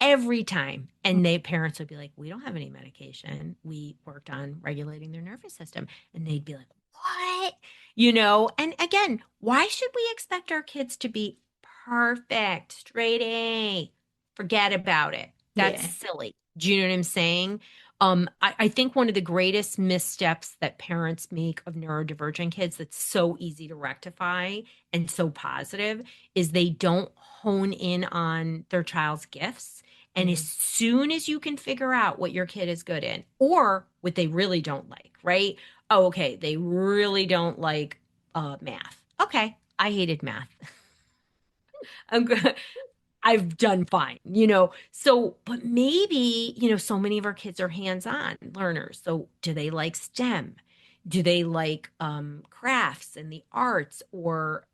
Every time. And they parents would be like, we don't have any medication. We worked on regulating their nervous system. And they'd be like, what? You know, and again, why should we expect our kids to be perfect, straight A? Forget about it. That's Yeah. silly. Do you know what I'm saying? I think one of the greatest missteps that parents make of neurodivergent kids that's so easy to rectify and so positive is they don't hone in on their child's gifts. And as Mm. soon as you can figure out what your kid is good in or what they really don't like, right? Oh, okay, they really don't like math. Okay, I hated math. I'm good. I've done fine, you know. So, but maybe, you know, so many of our kids are hands-on learners. So, do they like STEM? Do they like crafts and the arts, or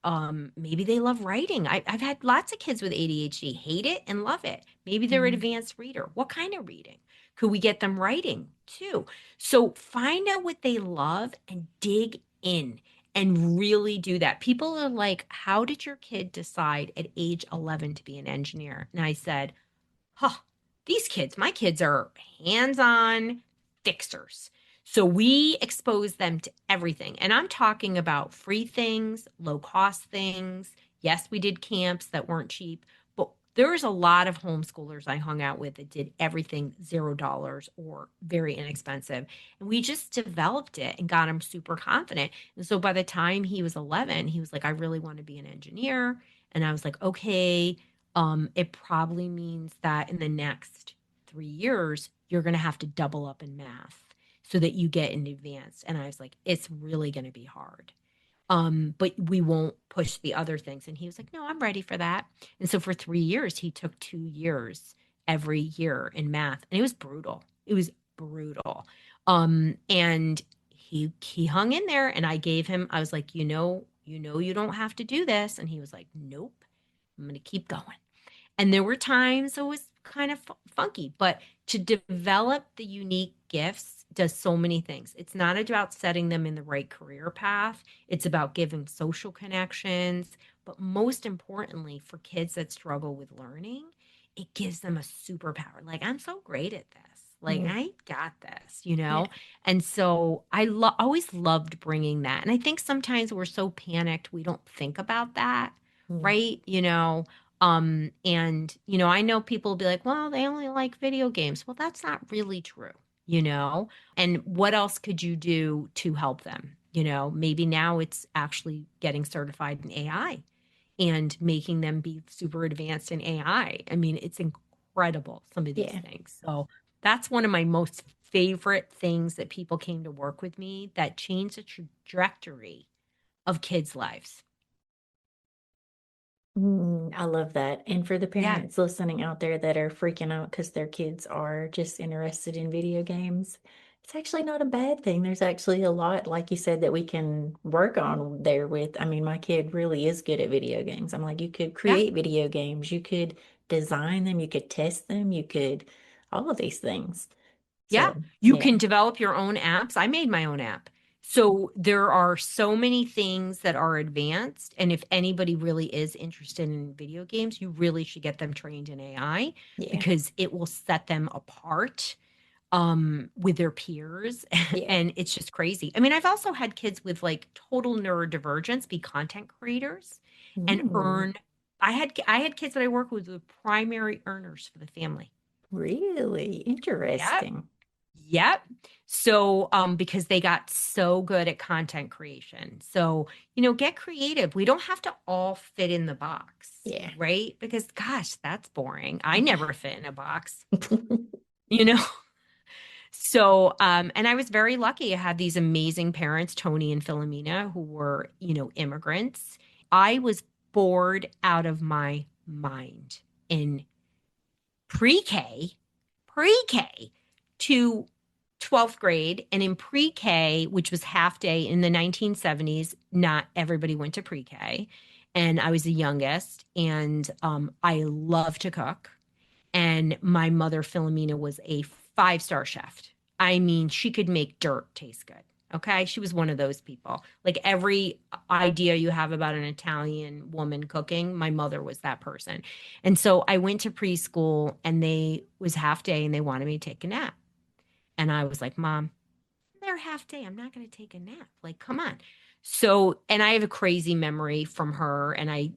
maybe they love writing? I've had lots of kids with ADHD hate it and love it. Maybe they're an Mm. advanced reader. What kind of reading? Could we get them writing too? So find out what they love and dig in and really do that. People are like, how did your kid decide at age 11 to be an engineer? And I said, huh, these kids, my kids are hands on fixers. So we expose them to everything. And I'm talking about free things, low cost things. Yes, we did camps that weren't cheap, but there was a lot of homeschoolers I hung out with that did everything $0 or very inexpensive. And we just developed it and got him super confident. And so by the time he was 11, he was like, I really want to be an engineer. And I was like, okay, it probably means that in the next 3 years, you're going to have to double up in math so that you get in advanced. And I was like, it's really going to be hard. But we won't push the other things. And he was like, no, I'm ready for that. And so for 3 years, he took 2 years every year in math. And it was brutal. It was brutal. And he hung in there and I gave him, I was like, you don't have to do this. And he was like, nope, I'm going to keep going. And there were times it was kind of funky, but to develop the unique gifts does so many things. It's not about setting them in the right career path, it's about giving social connections. But most importantly, for kids that struggle with learning, it gives them a superpower. Like, I'm so great at this. Like, Mm. I got this, you Yeah. know? And so I always loved bringing that. And I think sometimes we're so panicked, we don't think about that, Mm. right? You know, and you know, I know people will be like, well, they only like video games. Well, that's not really true, you know? And what else could you do to help them? You know, maybe now it's actually getting certified in AI and making them be super advanced in AI. I mean, it's incredible, some of these Yeah. things. So that's one of my most favorite things that people came to work with me that changed the trajectory of kids' lives. I love that. And for the Yeah. parents listening out there that are freaking out because their kids are just interested in video games, it's actually not a bad thing. There's actually a lot, like you said, that we can work on there with. I mean, my kid really is good at video games. I'm like, you could Yeah. create video games, you could design them, you could test them, you could all of these things. Yeah, So, you yeah, can develop your own apps. I made my own app. So there are so many things that are advanced. And if anybody really is interested in video games, you really should get them trained in AI yeah, because it will set them apart. with their peers. Yeah. And it's just crazy. I mean, I've also had kids with like total neurodivergence be content creators and Ooh, earn. I had kids that I work with were primary earners for the family. really Yep. interesting. Yep. So, because they got so good at content creation. So, get creative. We don't have to all fit in the box, Yeah. right? Because gosh, that's boring. I never fit in a box, you know? So, and I was very lucky. I had these amazing parents, Tony and Philomena, who were, immigrants. I was bored out of my mind in pre-K, pre-K to 12th grade. And in pre-K, which was half day in the 1970s, not everybody went to pre-K. And I was the youngest. And I love to cook. And my mother, Philomena, was a five-star chef. I mean, she could make dirt taste good. Okay. She was one of those people. Like every idea you have about an Italian woman cooking, my mother was that person. And so I went to preschool and they was half day and they wanted me to take a nap. And I was like, Mom, they're half day. I'm not going to take a nap. Like, come on. So, and I have a crazy memory from her, and I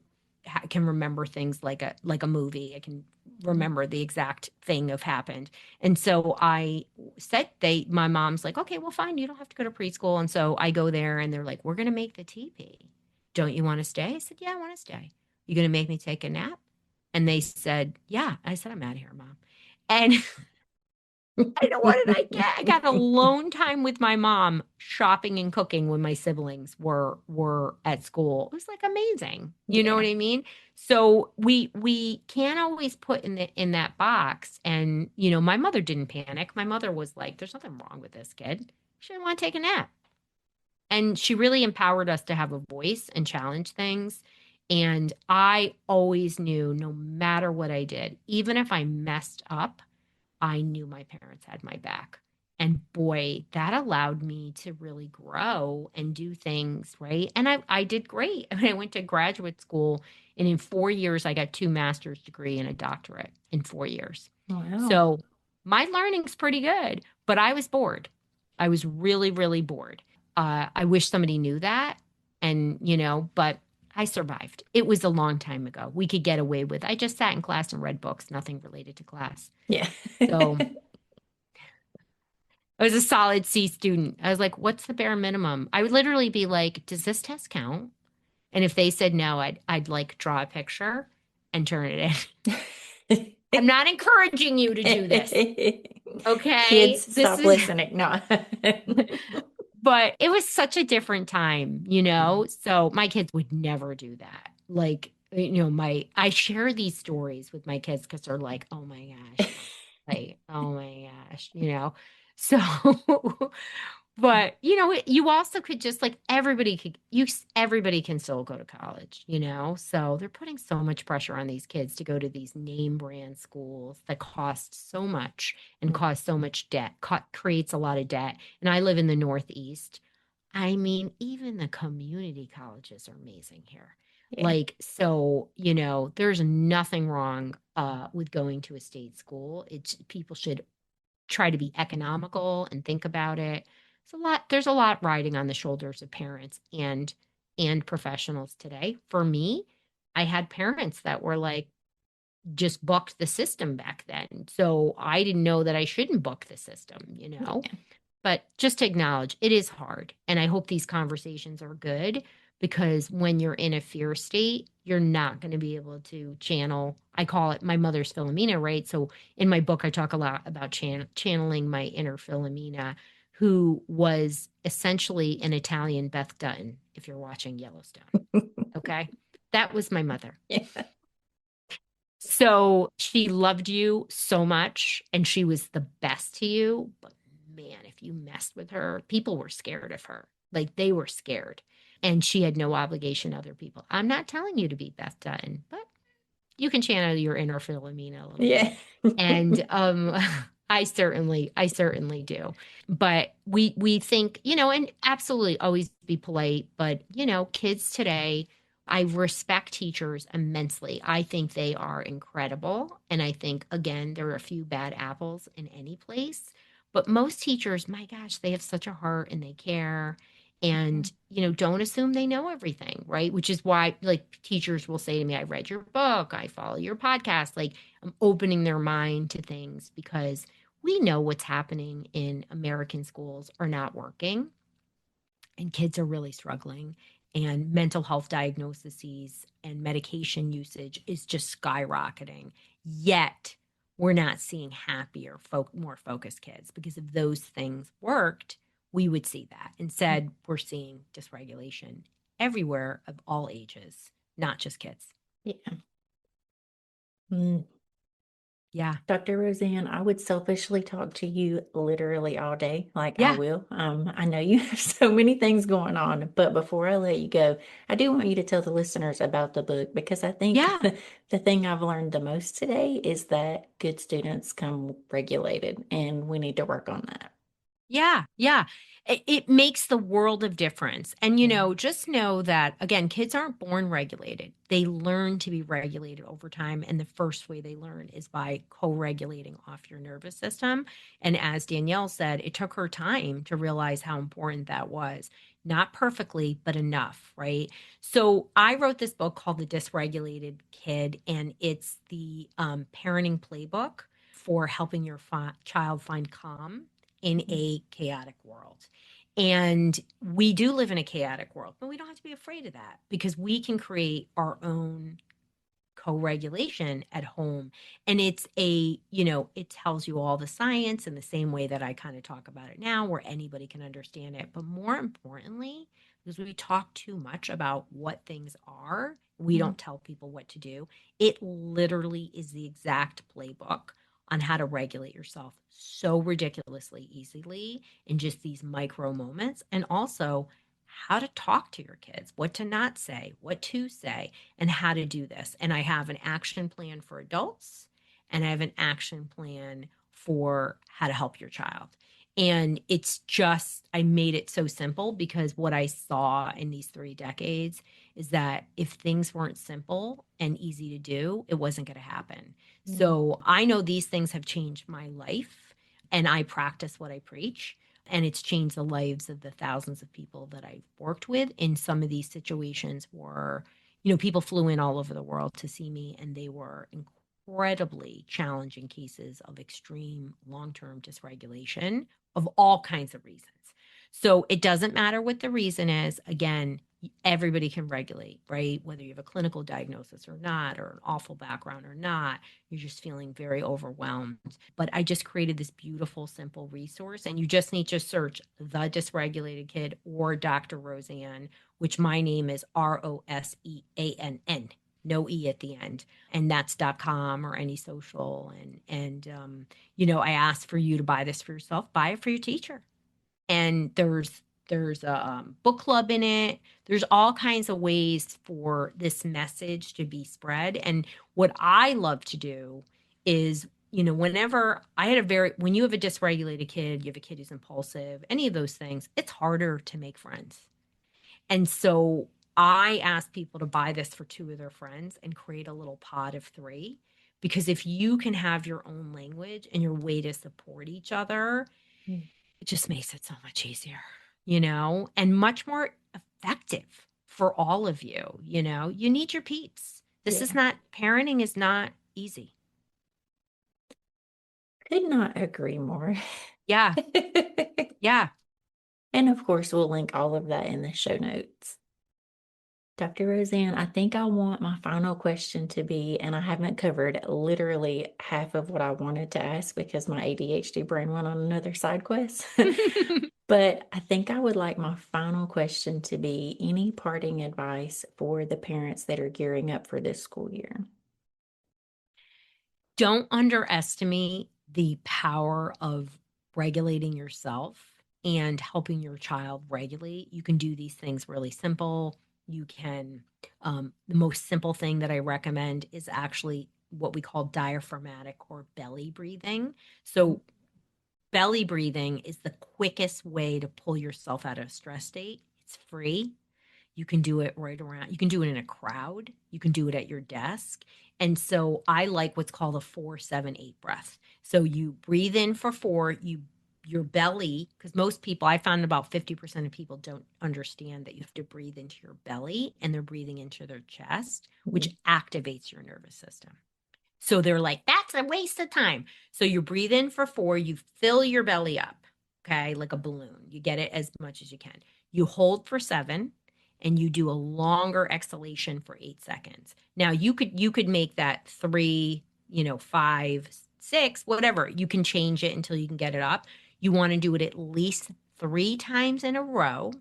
can remember things like a movie. I can remember the exact thing of happened. And so I said, my mom's like, okay, well, fine. You don't have to go to preschool. And so I go there, and they're like, we're going to make the teepee. Don't you want to stay? I said, yeah, I want to stay. You going to make me take a nap? And they said, yeah. I said, I'm out of here, Mom. And I know, what did I get? I got alone time with my mom shopping and cooking when my siblings were at school. It was like amazing. You know Yeah. what I mean? So we can't always put in that box. And my mother didn't panic. My mother was like, "There's nothing wrong with this kid. She didn't want to take a nap." And she really empowered us to have a voice and challenge things. And I always knew, no matter what I did, even if I messed up, I knew my parents had my back. And boy, that allowed me to really grow and do things, right? And I did great. I mean, I went to graduate school, and in 4 years, I got 2 master's degree and a doctorate in 4 years. Wow. So my learning's pretty good, but I was bored. I was really, really bored. I wish somebody knew that. And, but I survived. It was a long time ago. We could get away with. I just sat in class and read books, nothing related to class. Yeah. So I was a solid C student. I was like, what's the bare minimum? I would literally be like, does this test count? And if they said no, I'd like draw a picture and turn it in. I'm not encouraging you to do this. Okay. Kids, stop listening. No. But it was such a different time, So my kids would never do that. Like, I share these stories with my kids because they're like, oh my gosh, like, oh my gosh. So, but you also could just like everybody can still go to college. So they're putting so much pressure on these kids to go to these name brand schools that cost so much and cause so much debt, creates a lot of debt. And I live in the Northeast. I mean, even the community colleges are amazing here. Yeah. Like, so, there's nothing wrong with going to a state school. People should try to be economical and think about it. There's a lot riding on the shoulders of parents and professionals today. For me, I had parents that were like, just bucked the system back then. So I didn't know that I shouldn't buck the system. Yeah. But just to acknowledge it is hard. And I hope these conversations are good, because when you're in a fear state, you're not going to be able to channel. I call it my mother's Philomena, right? So in my book, I talk a lot about channeling my inner Philomena, who was essentially an Italian Beth Dutton, if you're watching Yellowstone. Okay. That was my mother. Yeah. So she loved you so much and she was the best to you. But man, if you messed with her, people were scared of her. Like they were scared. And she had no obligation to other people. I'm not telling you to be Beth Dutton, but you can channel your inner Philomena a little Yeah. bit. And I certainly do. But we think, and absolutely always be polite, but kids today, I respect teachers immensely. I think they are incredible. And I think, again, there are a few bad apples in any place, But most teachers, my gosh, they have such a heart and they care. And, don't assume they know everything, right? Which is why, like, teachers will say to me, I read your book, I follow your podcast. Like, I'm opening their mind to things because we know what's happening in American schools are not working and kids are really struggling. And mental health diagnoses and medication usage is just skyrocketing. Yet, we're not seeing happier, more focused kids because if those things worked, we would see that. Instead, we're seeing dysregulation everywhere of all ages, not just kids. Yeah. Mm. Yeah. Dr. Roseann, I would selfishly talk to you literally all day, like I Yeah. will. I know you have so many things going on, but before I let you go, I do want you to tell the listeners about the book because I think Yeah. the thing I've learned the most today is that good students come regulated, and we need to work on that. Yeah, yeah. It makes the world of difference. And, just know that, again, kids aren't born regulated. They learn to be regulated over time. And the first way they learn is by co-regulating off your nervous system. And as Danielle said, it took her time to realize how important that was. Not perfectly, but enough, right? So I wrote this book called The Dysregulated Kid, and it's the parenting playbook for helping your child find calm in a chaotic world. And we do live in a chaotic world, but we don't have to be afraid of that because we can create our own co-regulation at home. And it tells you all the science in the same way that I kind of talk about it now, where anybody can understand it. But more importantly, because we talk too much about what things are, we don't tell people what to do. It literally is the exact playbook on how to regulate yourself so ridiculously easily in just these micro moments. And also how to talk to your kids, what to not say, what to say, and how to do this. And I have an action plan for adults and I have an action plan for how to help your child. And it's just, I made it so simple because what I saw in these 3 decades is that if things weren't simple and easy to do, it wasn't going to happen. So I know these things have changed my life and I practice what I preach. And it's changed the lives of the thousands of people that I've worked with in some of these situations where, people flew in all over the world to see me and they were incredibly challenging cases of extreme long-term dysregulation of all kinds of reasons. So it doesn't matter what the reason is. Again, everybody can regulate, right? Whether you have a clinical diagnosis or not, or an awful background or not, you're just feeling very overwhelmed. But I just created this beautiful, simple resource, and you just need to search The Dysregulated Kid or Dr. Roseann, which my name is Roseann, no E at the end. And that's .com or any social. I ask for you to buy this for yourself, buy it for your teacher. And there's a book club in it. There's all kinds of ways for this message to be spread. And what I love to do is, whenever when you have a dysregulated kid, you have a kid who's impulsive, any of those things, it's harder to make friends. And so I ask people to buy this for 2 of their friends and create a little pod of 3. Because if you can have your own language and your way to support each other, it just makes it so much easier, and much more effective for all of you. You need your peeps. Parenting is not easy. Could not agree more. Yeah. Yeah. And of course, we'll link all of that in the show notes. Dr. Roseann, I think I want my final question to be, and I haven't covered literally half of what I wanted to ask because my ADHD brain went on another side quest. But I think I would like my final question to be any parting advice for the parents that are gearing up for this school year? Don't underestimate the power of regulating yourself and helping your child regulate. You can do these things really simple. You can, the most simple thing that I recommend is actually what we call diaphragmatic or belly breathing. So, belly breathing is the quickest way to pull yourself out of a stress state. It's free. You can do it you can do it in a crowd. You can do it at your desk. And so I like what's called a 4-7-8 breath. So you breathe in for 4, you your belly, because most people, I found about 50% of people don't understand that you have to breathe into your belly and they're breathing into their chest, which activates your nervous system. So they're like, that's a waste of time. So you breathe in for 4, you fill your belly up, okay, like a balloon. You get it as much as you can. You hold for 7 and you do a longer exhalation for 8 seconds. Now you could make that 3, 5, 6, whatever. You can change it until you can get it up. You want to do it at least 3 times in a row,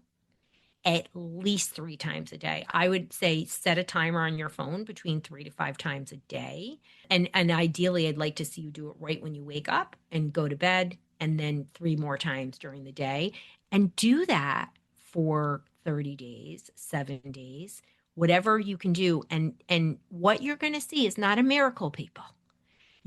at least 3 times a day. I would say set a timer on your phone between 3 to 5 times a day. And ideally, I'd like to see you do it right when you wake up and go to bed, and then 3 more times during the day. And do that for 30 days, 7 days, whatever you can do. And what you're going to see is not a miracle, people.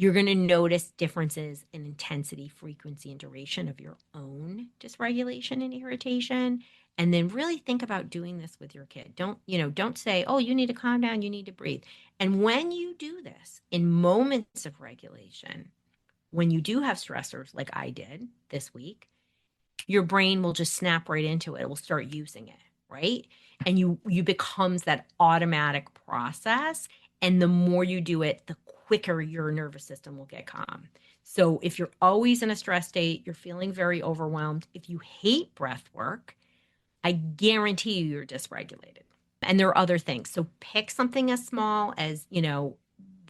You're going to notice differences in intensity, frequency, and duration of your own dysregulation and irritation. And then really think about doing this with your kid. Don't say, oh, you need to calm down, you need to breathe. And when you do this in moments of regulation, when you do have stressors like I did this week, your brain will just snap right into it. It will start using it, right? And you becomes that automatic process. And the more you do it, the quicker your nervous system will get calm. So if you're always in a stress state, you're feeling very overwhelmed, if you hate breath work, I guarantee you're dysregulated. And there are other things. So pick something as small as,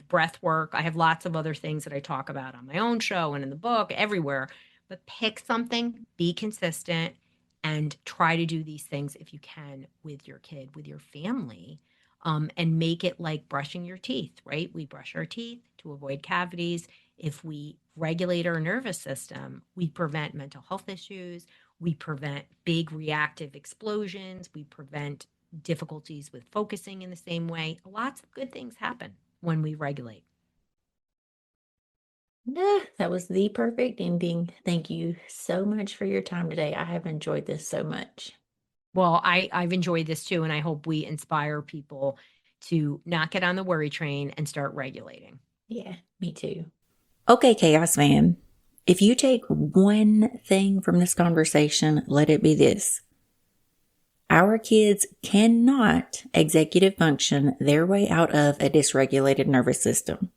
breath work. I have lots of other things that I talk about on my own show and in the book, everywhere. But pick something, be consistent, and try to do these things if you can with your kid, with your family, and make it like brushing your teeth, right? We brush our teeth to avoid cavities. If we regulate our nervous system, we prevent mental health issues. We prevent big reactive explosions. We prevent difficulties with focusing in the same way. Lots of good things happen when we regulate. That was the perfect ending. Thank you so much for your time today. I have enjoyed this so much. Well, I've enjoyed this too, and I hope we inspire people to not get on the worry train and start regulating. Yeah, me too. Okay, Chaos fam. If you take one thing from this conversation, let it be this. Our kids cannot executive function their way out of a dysregulated nervous system.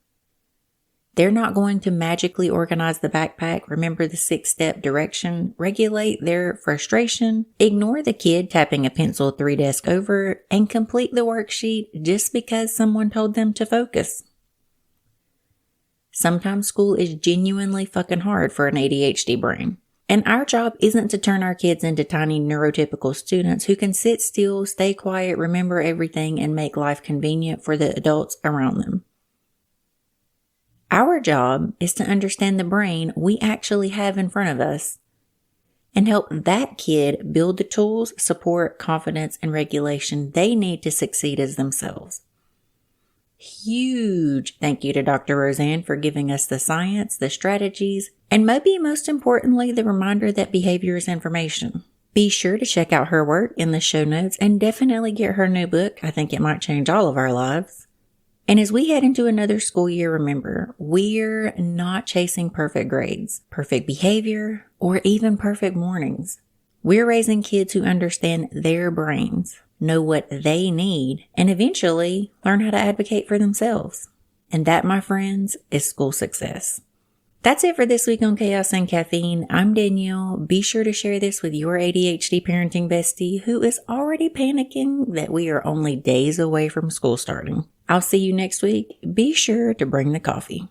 They're not going to magically organize the backpack, remember the 6-step direction, regulate their frustration, ignore the kid tapping a pencil 3 desks over, and complete the worksheet just because someone told them to focus. Sometimes school is genuinely fucking hard for an ADHD brain. And our job isn't to turn our kids into tiny neurotypical students who can sit still, stay quiet, remember everything, and make life convenient for the adults around them. Our job is to understand the brain we actually have in front of us and help that kid build the tools, support, confidence, and regulation they need to succeed as themselves. Huge thank you to Dr. Roseann for giving us the science, the strategies, and maybe most importantly, the reminder that behavior is information. Be sure to check out her work in the show notes and definitely get her new book. I think it might change all of our lives. And as we head into another school year, remember, we're not chasing perfect grades, perfect behavior, or even perfect mornings. We're raising kids who understand their brains, know what they need, and eventually learn how to advocate for themselves. And that, my friends, is school success. That's it for this week on Chaos and Caffeine. I'm Danielle. Be sure to share this with your ADHD parenting bestie who is already panicking that we are only days away from school starting. I'll see you next week. Be sure to bring the coffee.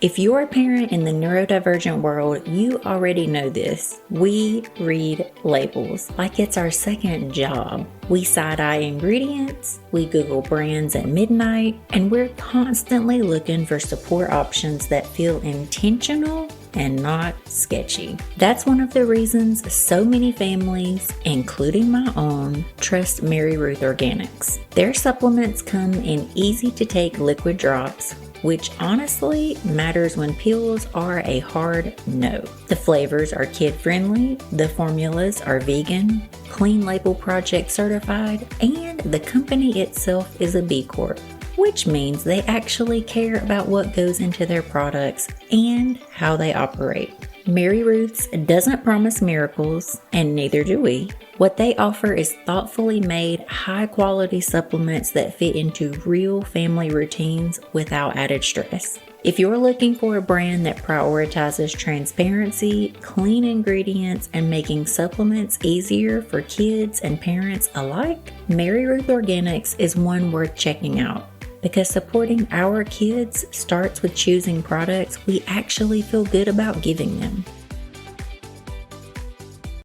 If you're a parent in the neurodivergent world, you already know this. We read labels like it's our second job. We side-eye ingredients, we Google brands at midnight, and we're constantly looking for support options that feel intentional and not sketchy. That's one of the reasons so many families, including my own, trust Mary Ruth Organics. Their supplements come in easy-to-take liquid drops, which honestly matters when pills are a hard no. The flavors are kid-friendly, the formulas are vegan, Clean Label Project certified, and the company itself is a B Corp, which means they actually care about what goes into their products and how they operate. Mary Ruth's doesn't promise miracles, and neither do we. What they offer is thoughtfully made, high-quality supplements that fit into real family routines without added stress. If you're looking for a brand that prioritizes transparency, clean ingredients, and making supplements easier for kids and parents alike, Mary Ruth Organics is one worth checking out. Because supporting our kids starts with choosing products we actually feel good about giving them.